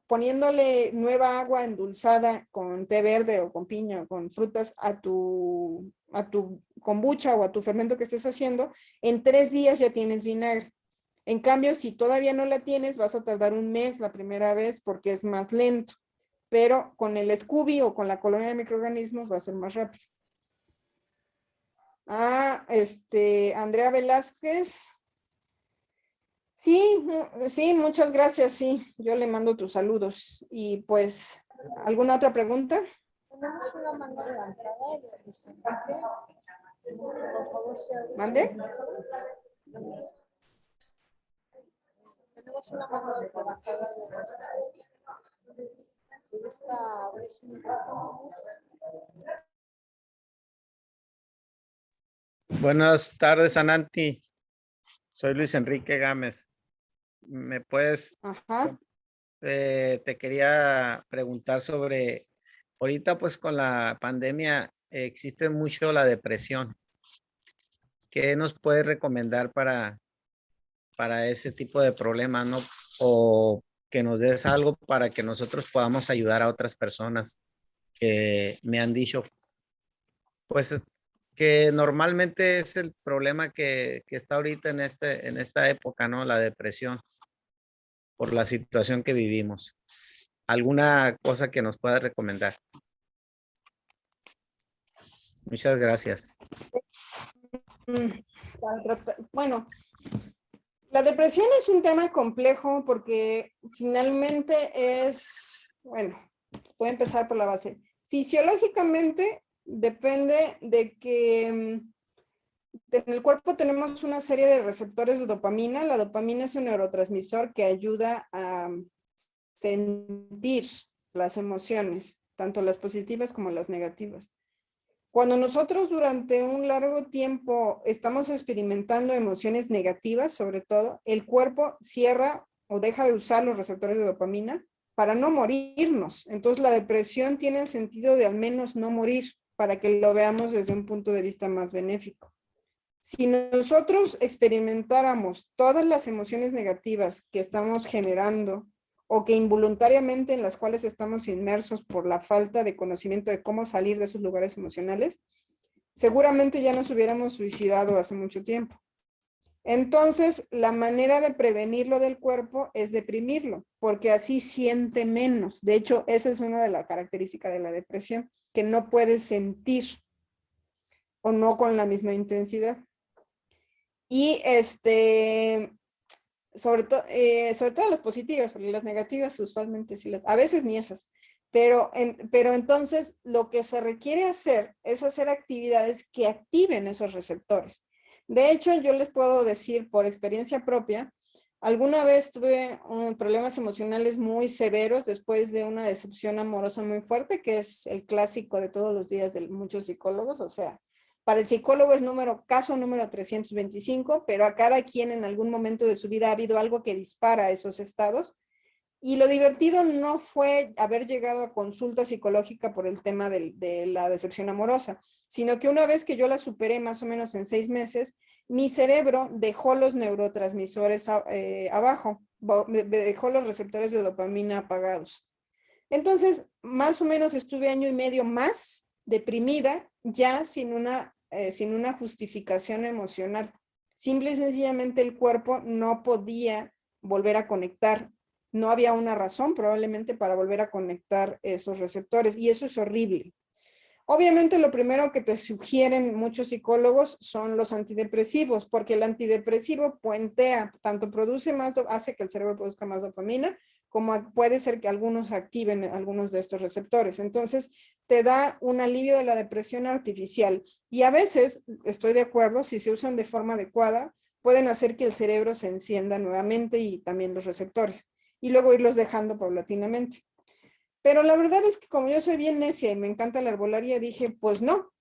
poniéndole nueva agua endulzada con té verde o con piña o con frutas a tu kombucha o a tu fermento que estés haciendo, en 3 días ya tienes vinagre. En cambio, si todavía no la tienes, vas a tardar un mes la primera vez porque es más lento. Pero con el SCOBY o con la colonia de microorganismos va a ser más rápido. Andrea Velázquez. Sí, sí, muchas gracias, sí. Yo le mando tus saludos. Y pues, ¿alguna otra pregunta? Tenemos una mano levantada de Luis Enrique. Por favor, si abre su ¿Mande? micrófono. Tenemos una mano levantada de Luis Enrique. Si gusta abrir su micrófono. Buenas tardes, Ananti. Soy Luis Enrique Gámez. ¿Me puedes? Ajá. Te quería preguntar sobre, ahorita pues con la pandemia existe mucho la depresión. ¿Qué nos puedes recomendar para ese tipo de problemas, no? O que nos des algo para que nosotros podamos ayudar a otras personas que me han dicho, pues que normalmente es el problema que está ahorita en esta época, ¿no? La depresión por la situación que vivimos. ¿Alguna cosa que nos pueda recomendar? Muchas gracias. Bueno, la depresión es un tema complejo porque finalmente bueno, voy a empezar por la base. Fisiológicamente depende de que en el cuerpo tenemos una serie de receptores de dopamina. La dopamina es un neurotransmisor que ayuda a sentir las emociones, tanto las positivas como las negativas. Cuando nosotros durante un largo tiempo estamos experimentando emociones negativas, sobre todo, el cuerpo cierra o deja de usar los receptores de dopamina para no morirnos. Entonces la depresión tiene el sentido de al menos no morir, para que lo veamos desde un punto de vista más benéfico. Si nosotros experimentáramos todas las emociones negativas que estamos generando o que involuntariamente en las cuales estamos inmersos por la falta de conocimiento de cómo salir de esos lugares emocionales, seguramente ya nos hubiéramos suicidado hace mucho tiempo. Entonces, la manera de prevenirlo del cuerpo es deprimirlo, porque así siente menos. De hecho, esa es una de las características de la depresión, que no puedes sentir o no con la misma intensidad. Y sobre todo las positivas, porque las negativas usualmente sí a veces ni esas, pero entonces lo que se requiere hacer es hacer actividades que activen esos receptores. De hecho, yo les puedo decir por experiencia propia, alguna vez tuve problemas emocionales muy severos después de una decepción amorosa muy fuerte, que es el clásico de todos los días de muchos psicólogos, o sea, para el psicólogo es caso número 325, pero a cada quien en algún momento de su vida ha habido algo que dispara esos estados. Y lo divertido no fue haber llegado a consulta psicológica por el tema de la decepción amorosa, sino que una vez que yo la superé más o menos en 6 meses, mi cerebro dejó los neurotransmisores abajo, dejó los receptores de dopamina apagados. Entonces, más o menos estuve 1 año y medio más deprimida, ya sin una justificación emocional. Simple y sencillamente el cuerpo no podía volver a conectar. No había una razón probablemente para volver a conectar esos receptores y eso es horrible. Obviamente lo primero que te sugieren muchos psicólogos son los antidepresivos, porque el antidepresivo puentea, tanto hace que el cerebro produzca más dopamina, como puede ser que algunos activen algunos de estos receptores. Entonces, te da un alivio de la depresión artificial. Y a veces, estoy de acuerdo, si se usan de forma adecuada, pueden hacer que el cerebro se encienda nuevamente y también los receptores. Y luego irlos dejando paulatinamente. Pero la verdad es que como yo soy bien necia y me encanta la herbolaria, dije, pues no,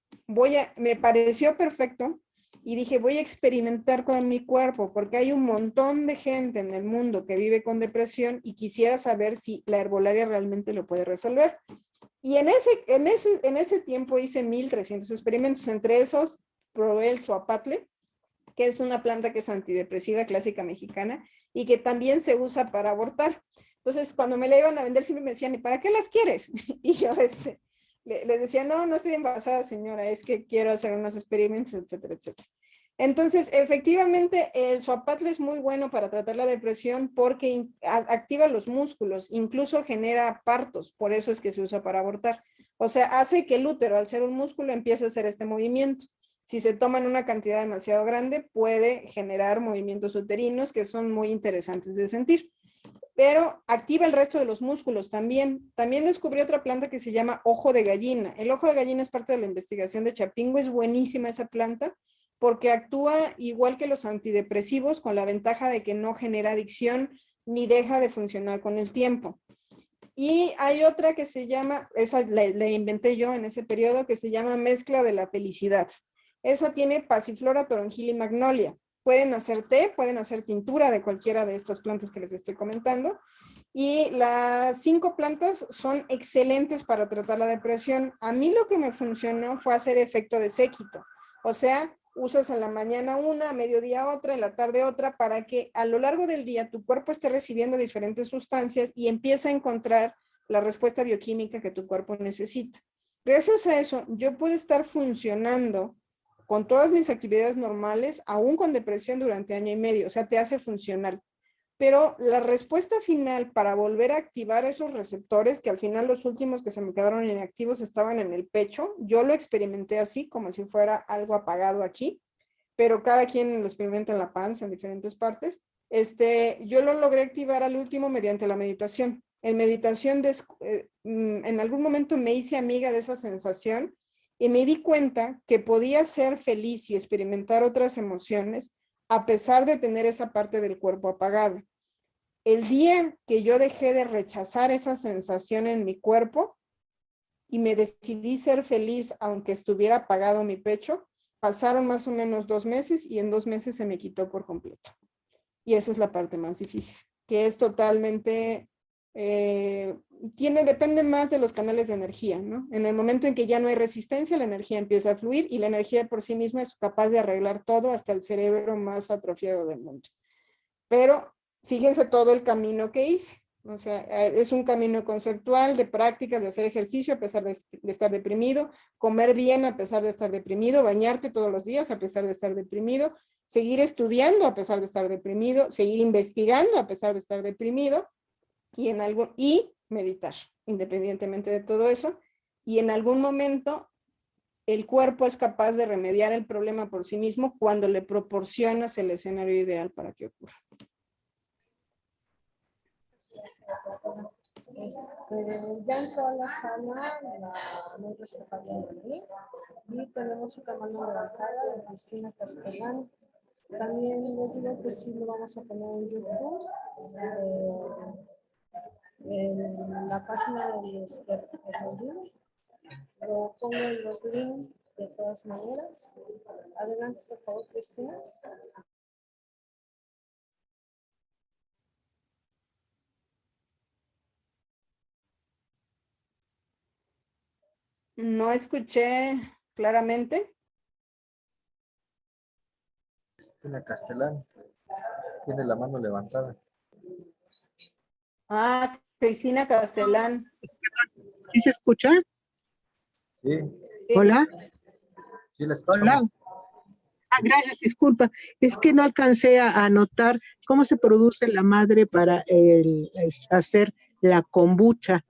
me pareció perfecto. Y dije, voy a experimentar con mi cuerpo, porque hay un montón de gente en el mundo que vive con depresión y quisiera saber si la herbolaria realmente lo puede resolver. Y en ese tiempo hice 1300 experimentos. Entre esos, probé el suapatle, que es una planta que es antidepresiva clásica mexicana y que también se usa para abortar. Entonces, cuando me la iban a vender, siempre me decían, ¿y para qué las quieres? Y yo les decía, no estoy embarazada, señora, es que quiero hacer unos experimentos, etcétera, etcétera. Entonces, efectivamente, el suapatle es muy bueno para tratar la depresión porque activa los músculos, incluso genera partos, por eso es que se usa para abortar. O sea, hace que el útero, al ser un músculo, empiece a hacer este movimiento. Si se toma en una cantidad demasiado grande, puede generar movimientos uterinos que son muy interesantes de sentir. Pero activa el resto de los músculos también. También descubrí otra planta que se llama ojo de gallina. El ojo de gallina es parte de la investigación de Chapingo. Es buenísima esa planta porque actúa igual que los antidepresivos con la ventaja de que no genera adicción ni deja de funcionar con el tiempo. Y hay otra que se llama, esa la inventé yo en ese periodo, que se llama mezcla de la felicidad. Esa tiene pasiflora, toronjil y magnolia. Pueden hacer té, pueden hacer tintura de cualquiera de estas plantas que les estoy comentando. Y las 5 plantas son excelentes para tratar la depresión. A mí lo que me funcionó fue hacer efecto de séquito. O sea, usas en la mañana una, a mediodía otra, en la tarde otra, para que a lo largo del día tu cuerpo esté recibiendo diferentes sustancias y empiece a encontrar la respuesta bioquímica que tu cuerpo necesita. Gracias a eso, yo puedo estar funcionando con todas mis actividades normales, aún con depresión durante 1 año y medio, o sea, te hace funcional. pero la respuesta final para volver a activar esos receptores, que al final los últimos que se me quedaron inactivos estaban en el pecho, yo lo experimenté así, como si fuera algo apagado aquí, pero cada quien lo experimenta en la panza, en diferentes partes. Yo lo logré activar al último mediante la meditación. En meditación, en algún momento me hice amiga de esa sensación y me di cuenta que podía ser feliz y experimentar otras emociones a pesar de tener esa parte del cuerpo apagada. El día que yo dejé de rechazar esa sensación en mi cuerpo y me decidí ser feliz aunque estuviera apagado mi pecho, pasaron más o menos 2 meses y en 2 meses se me quitó por completo. Y esa es la parte más difícil, que es totalmente, depende más de los canales de energía, ¿no? En el momento en que ya no hay resistencia, la energía empieza a fluir y la energía por sí misma es capaz de arreglar todo hasta el cerebro más atrofiado del mundo. Pero fíjense todo el camino que hice. O sea, es un camino conceptual de prácticas, de hacer ejercicio a pesar de estar deprimido, comer bien a pesar de estar deprimido, bañarte todos los días a pesar de estar deprimido, seguir estudiando a pesar de estar deprimido, seguir investigando a pesar de estar deprimido y meditar, independientemente de todo eso. Y en algún momento el cuerpo es capaz de remediar el problema por sí mismo cuando le proporcionas el escenario ideal para que ocurra. Ya entró a la sala la muy respetable de mí y tenemos su cámara levantada de Cristina Castellán. También les digo que sí lo vamos a poner en YouTube, en la página del libro. Lo pongo en los links de todas maneras. Adelante, por favor, Cristina. No escuché claramente. Cristina Castellán tiene la mano levantada. Ah, Cristina Castellán. ¿Sí se escucha? Sí, Sí. Hola. sí la escuchamos. Hola. Gracias, disculpa. Es que no alcancé a anotar cómo se produce la madre para hacer la kombucha.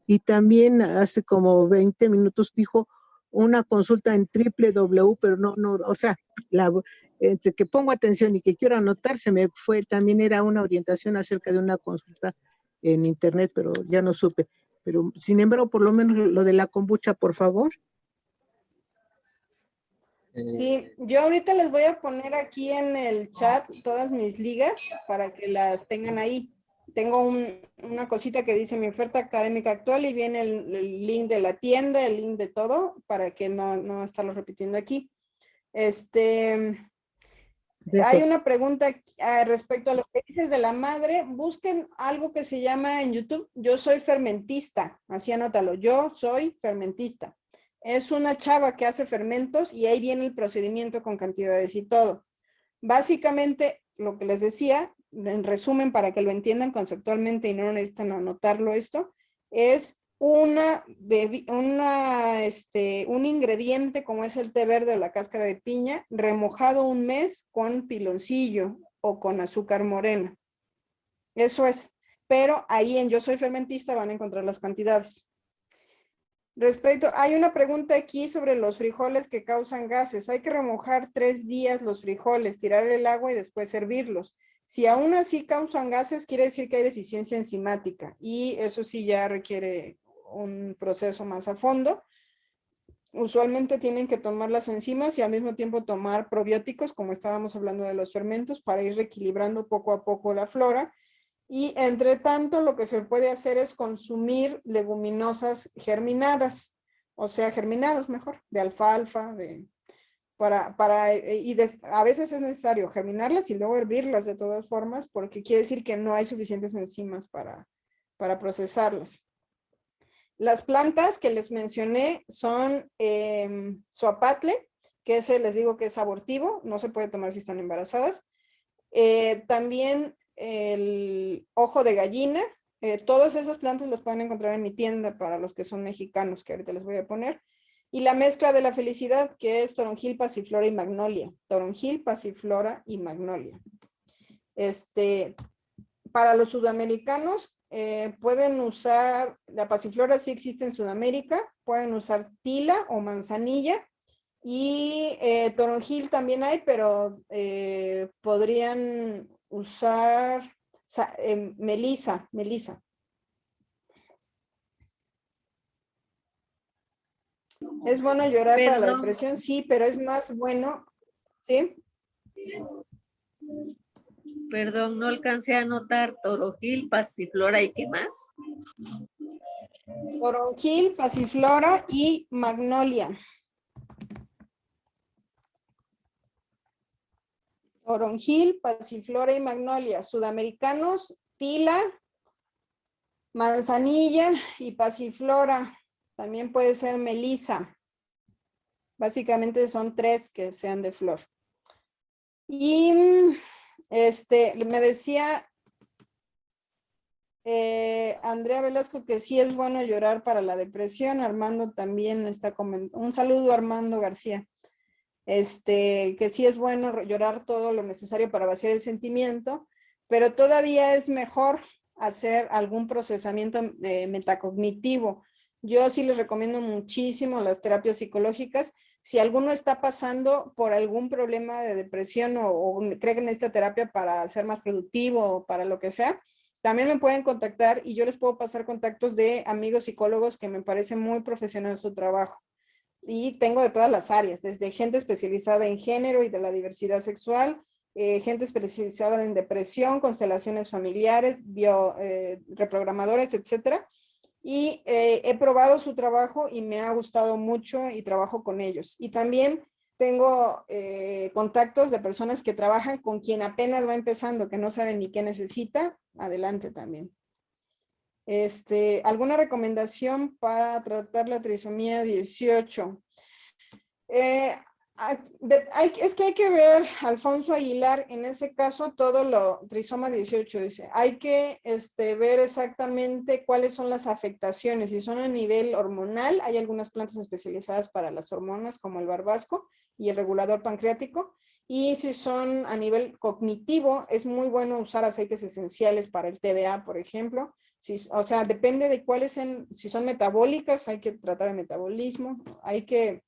Y también hace como 20 minutos dijo una consulta en www, pero no, o sea, entre que pongo atención y que quiero anotar, se me fue, también era una orientación acerca de una consulta en internet, pero ya no supe. Pero sin embargo, por lo menos lo de la kombucha, por favor. Sí, yo ahorita les voy a poner aquí en el chat todas mis ligas para que las tengan ahí. Tengo una cosita que dice mi oferta académica actual y viene el link de la tienda, el link de todo, para que no estarlo repitiendo aquí. Hay una pregunta respecto a lo que dices de la madre. Busquen algo que se llama en YouTube, Yo Soy Fermentista, así anótalo, Yo Soy Fermentista. Es una chava que hace fermentos y ahí viene el procedimiento con cantidades y todo. Básicamente, lo que les decía, en resumen, para que lo entiendan conceptualmente y no necesitan anotarlo esto, es un ingrediente como es el té verde o la cáscara de piña, remojado 1 mes con piloncillo o con azúcar morena. Eso es. Pero ahí en Yo Soy Fermentista van a encontrar las cantidades. Hay una pregunta aquí sobre los frijoles que causan gases. Hay que remojar 3 días los frijoles, tirar el agua y después hervirlos. Si aún así causan gases, quiere decir que hay deficiencia enzimática y eso sí ya requiere un proceso más a fondo. Usualmente tienen que tomar las enzimas y al mismo tiempo tomar probióticos, como estábamos hablando de los fermentos, para ir reequilibrando poco a poco la flora. Y entre tanto, lo que se puede hacer es consumir leguminosas germinadas, o sea, germinados mejor, de alfalfa, a veces es necesario germinarlas y luego hervirlas de todas formas, porque quiere decir que no hay suficientes enzimas para procesarlas. Las plantas que les mencioné son zoapatle, que ese les digo que es abortivo, no se puede tomar si están embarazadas. También el ojo de gallina, todas esas plantas las pueden encontrar en mi tienda para los que son mexicanos, que ahorita les voy a poner. Y la mezcla de la felicidad, que es toronjil, pasiflora y magnolia. Toronjil, pasiflora y magnolia. para los sudamericanos, pueden usar, la pasiflora sí existe en Sudamérica, pueden usar tila o manzanilla, y toronjil también hay, pero podrían usar melisa. ¿Es bueno llorar para la Perdón. depresión? Sí, pero es más bueno, ¿sí? Perdón, no alcancé a anotar toronjil, pasiflora y qué más. Toronjil, pasiflora y magnolia. Toronjil, pasiflora y magnolia. Sudamericanos, tila, manzanilla y pasiflora. También puede ser melisa. Básicamente son 3 que sean de flor. Y me decía Andrea Velasco que sí es bueno llorar para la depresión. Armando también está comentando. Un saludo a Armando García. Que sí es bueno llorar todo lo necesario para vaciar el sentimiento, pero todavía es mejor hacer algún procesamiento metacognitivo. Yo sí les recomiendo muchísimo las terapias psicológicas. Si alguno está pasando por algún problema de depresión o cree que necesita terapia para ser más productivo o para lo que sea, también me pueden contactar y yo les puedo pasar contactos de amigos psicólogos que me parece muy profesional su trabajo. Y tengo de todas las áreas, desde gente especializada en género y de la diversidad sexual, gente especializada en depresión, constelaciones familiares, reprogramadores, etcétera. Y he probado su trabajo y me ha gustado mucho y trabajo con ellos. Y también tengo contactos de personas que trabajan con quien apenas va empezando, que no saben ni qué necesita. Adelante también. ¿Alguna recomendación para tratar la trisomía 18? Es que hay que ver, Alfonso Aguilar, en ese caso todo lo, trisoma 18 dice, hay que ver exactamente cuáles son las afectaciones, si son a nivel hormonal, hay algunas plantas especializadas para las hormonas como el barbasco y el regulador pancreático, y si son a nivel cognitivo, es muy bueno usar aceites esenciales para el TDA, por ejemplo. O sea, depende de cuáles sean, si son metabólicas, hay que tratar el metabolismo, hay que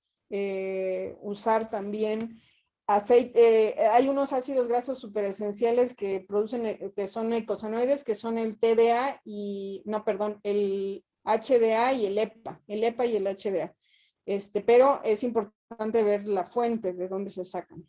usar también aceite, hay unos ácidos grasos super esenciales que producen, que son eicosanoides, que son el TDA y, no, perdón, el HDA y el EPA y el HDA. Pero es importante ver la fuente de dónde se sacan.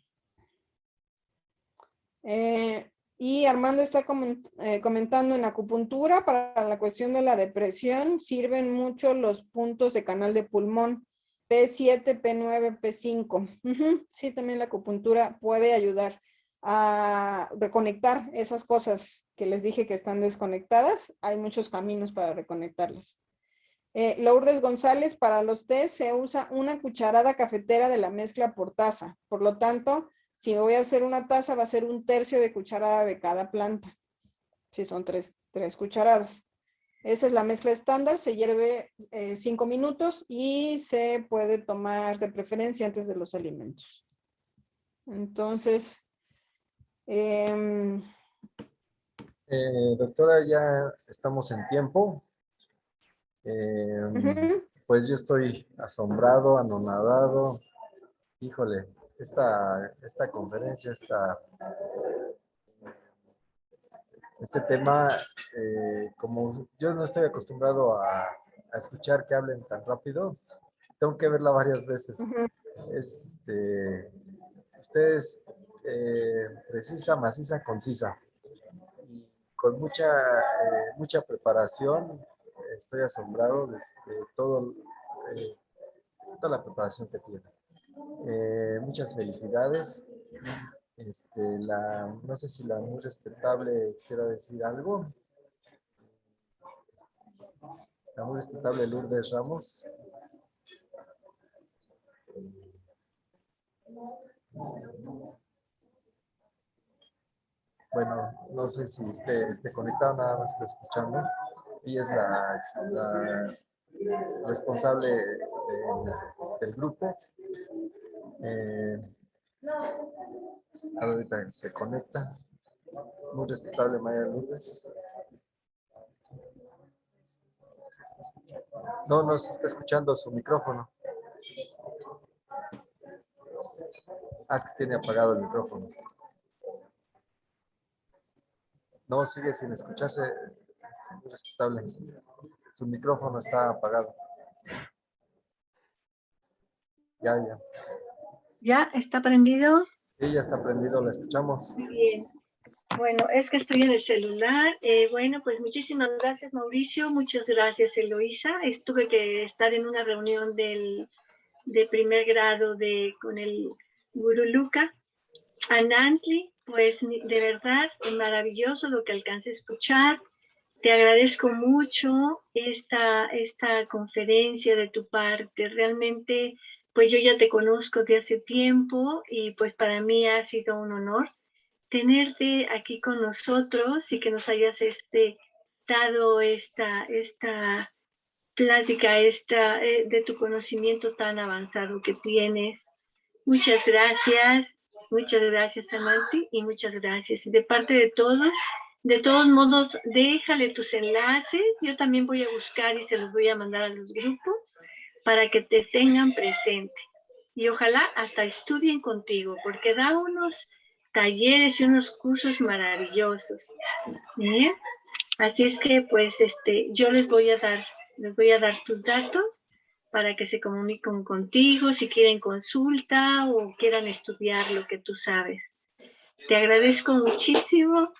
Y Armando está comentando en acupuntura para la cuestión de la depresión, sirven mucho los puntos de canal de pulmón, P7, P9, P5. Sí, también la acupuntura puede ayudar a reconectar esas cosas que les dije que están desconectadas. Hay muchos caminos para reconectarlas. Lourdes González, para los tés se usa una cucharada cafetera de la mezcla por taza. Por lo tanto, si me voy a hacer una taza, va a ser 1/3 de cucharada de cada planta. Si son tres cucharadas. Esa es la mezcla estándar, se hierve 5 minutos y se puede tomar de preferencia antes de los alimentos. Entonces, doctora, ya estamos en tiempo. Pues yo estoy asombrado, anonadado. Híjole, esta conferencia, este tema, como yo no estoy acostumbrado a escuchar que hablen tan rápido, tengo que verla varias veces. Ustedes, precisa, maciza, concisa. Y con mucha preparación, estoy asombrado de toda la preparación que tienen. Muchas felicidades. No sé si la muy respetable quiera decir algo. La muy respetable Lourdes Ramos. Bueno, no sé si esté conectado, nada más está escuchando. Ella es la responsable del grupo. A ver, ahorita se conecta. Muy respetable María Lourdes. No nos está escuchando su micrófono. Ah, es que tiene apagado el micrófono. No, sigue sin escucharse. Es muy respetable. Su micrófono está apagado. Ya. ¿Ya está prendido? Sí, ya está prendido, la escuchamos. Muy bien. Bueno, es que estoy en el celular. Bueno, pues muchísimas gracias, Mauricio. Muchas gracias, Eloísa. Tuve que estar en una reunión de primer grado con el Guru Luca. Anantli, pues de verdad es maravilloso lo que alcancé a escuchar. Te agradezco mucho esta conferencia de tu parte. Realmente, pues yo ya te conozco de hace tiempo y pues para mí ha sido un honor tenerte aquí con nosotros y que nos hayas dado esta plática, de tu conocimiento tan avanzado que tienes. Muchas gracias, Amanti, y muchas gracias. Y de parte de todos modos, déjale tus enlaces. Yo también voy a buscar y se los voy a mandar a los grupos para que te tengan presente. Y ojalá hasta estudien contigo, porque da unos talleres y unos cursos maravillosos. ¿Bien? Así es que, pues, yo les voy a dar tus datos para que se comuniquen contigo si quieren consulta o quieran estudiar lo que tú sabes. Te agradezco muchísimo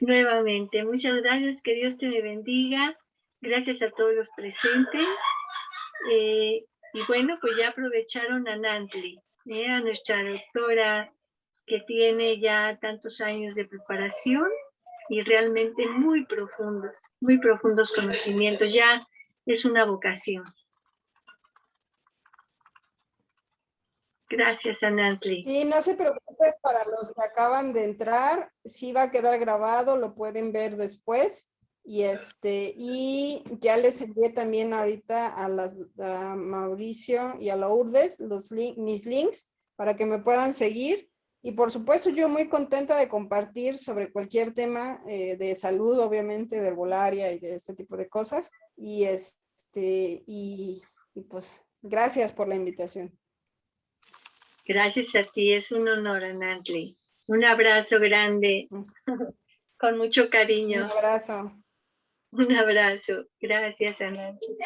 nuevamente. Muchas gracias, que Dios te bendiga. Gracias a todos los presentes. Y bueno, pues ya aprovecharon a Nantli, a nuestra doctora que tiene ya tantos años de preparación y realmente muy profundos conocimientos. Ya es una vocación. Gracias, Anantli. Sí, no se preocupe, para los que acaban de entrar, sí va a quedar grabado, lo pueden ver después. Y y ya les envié también ahorita a Mauricio y a Lourdes mis links para que me puedan seguir. Y por supuesto, yo muy contenta de compartir sobre cualquier tema de salud, obviamente, de herbolaria y de este tipo de cosas. Y pues gracias por la invitación. Gracias a ti, es un honor, Anantli. Un abrazo grande, con mucho cariño. Un abrazo. Un abrazo. Gracias, Anantli.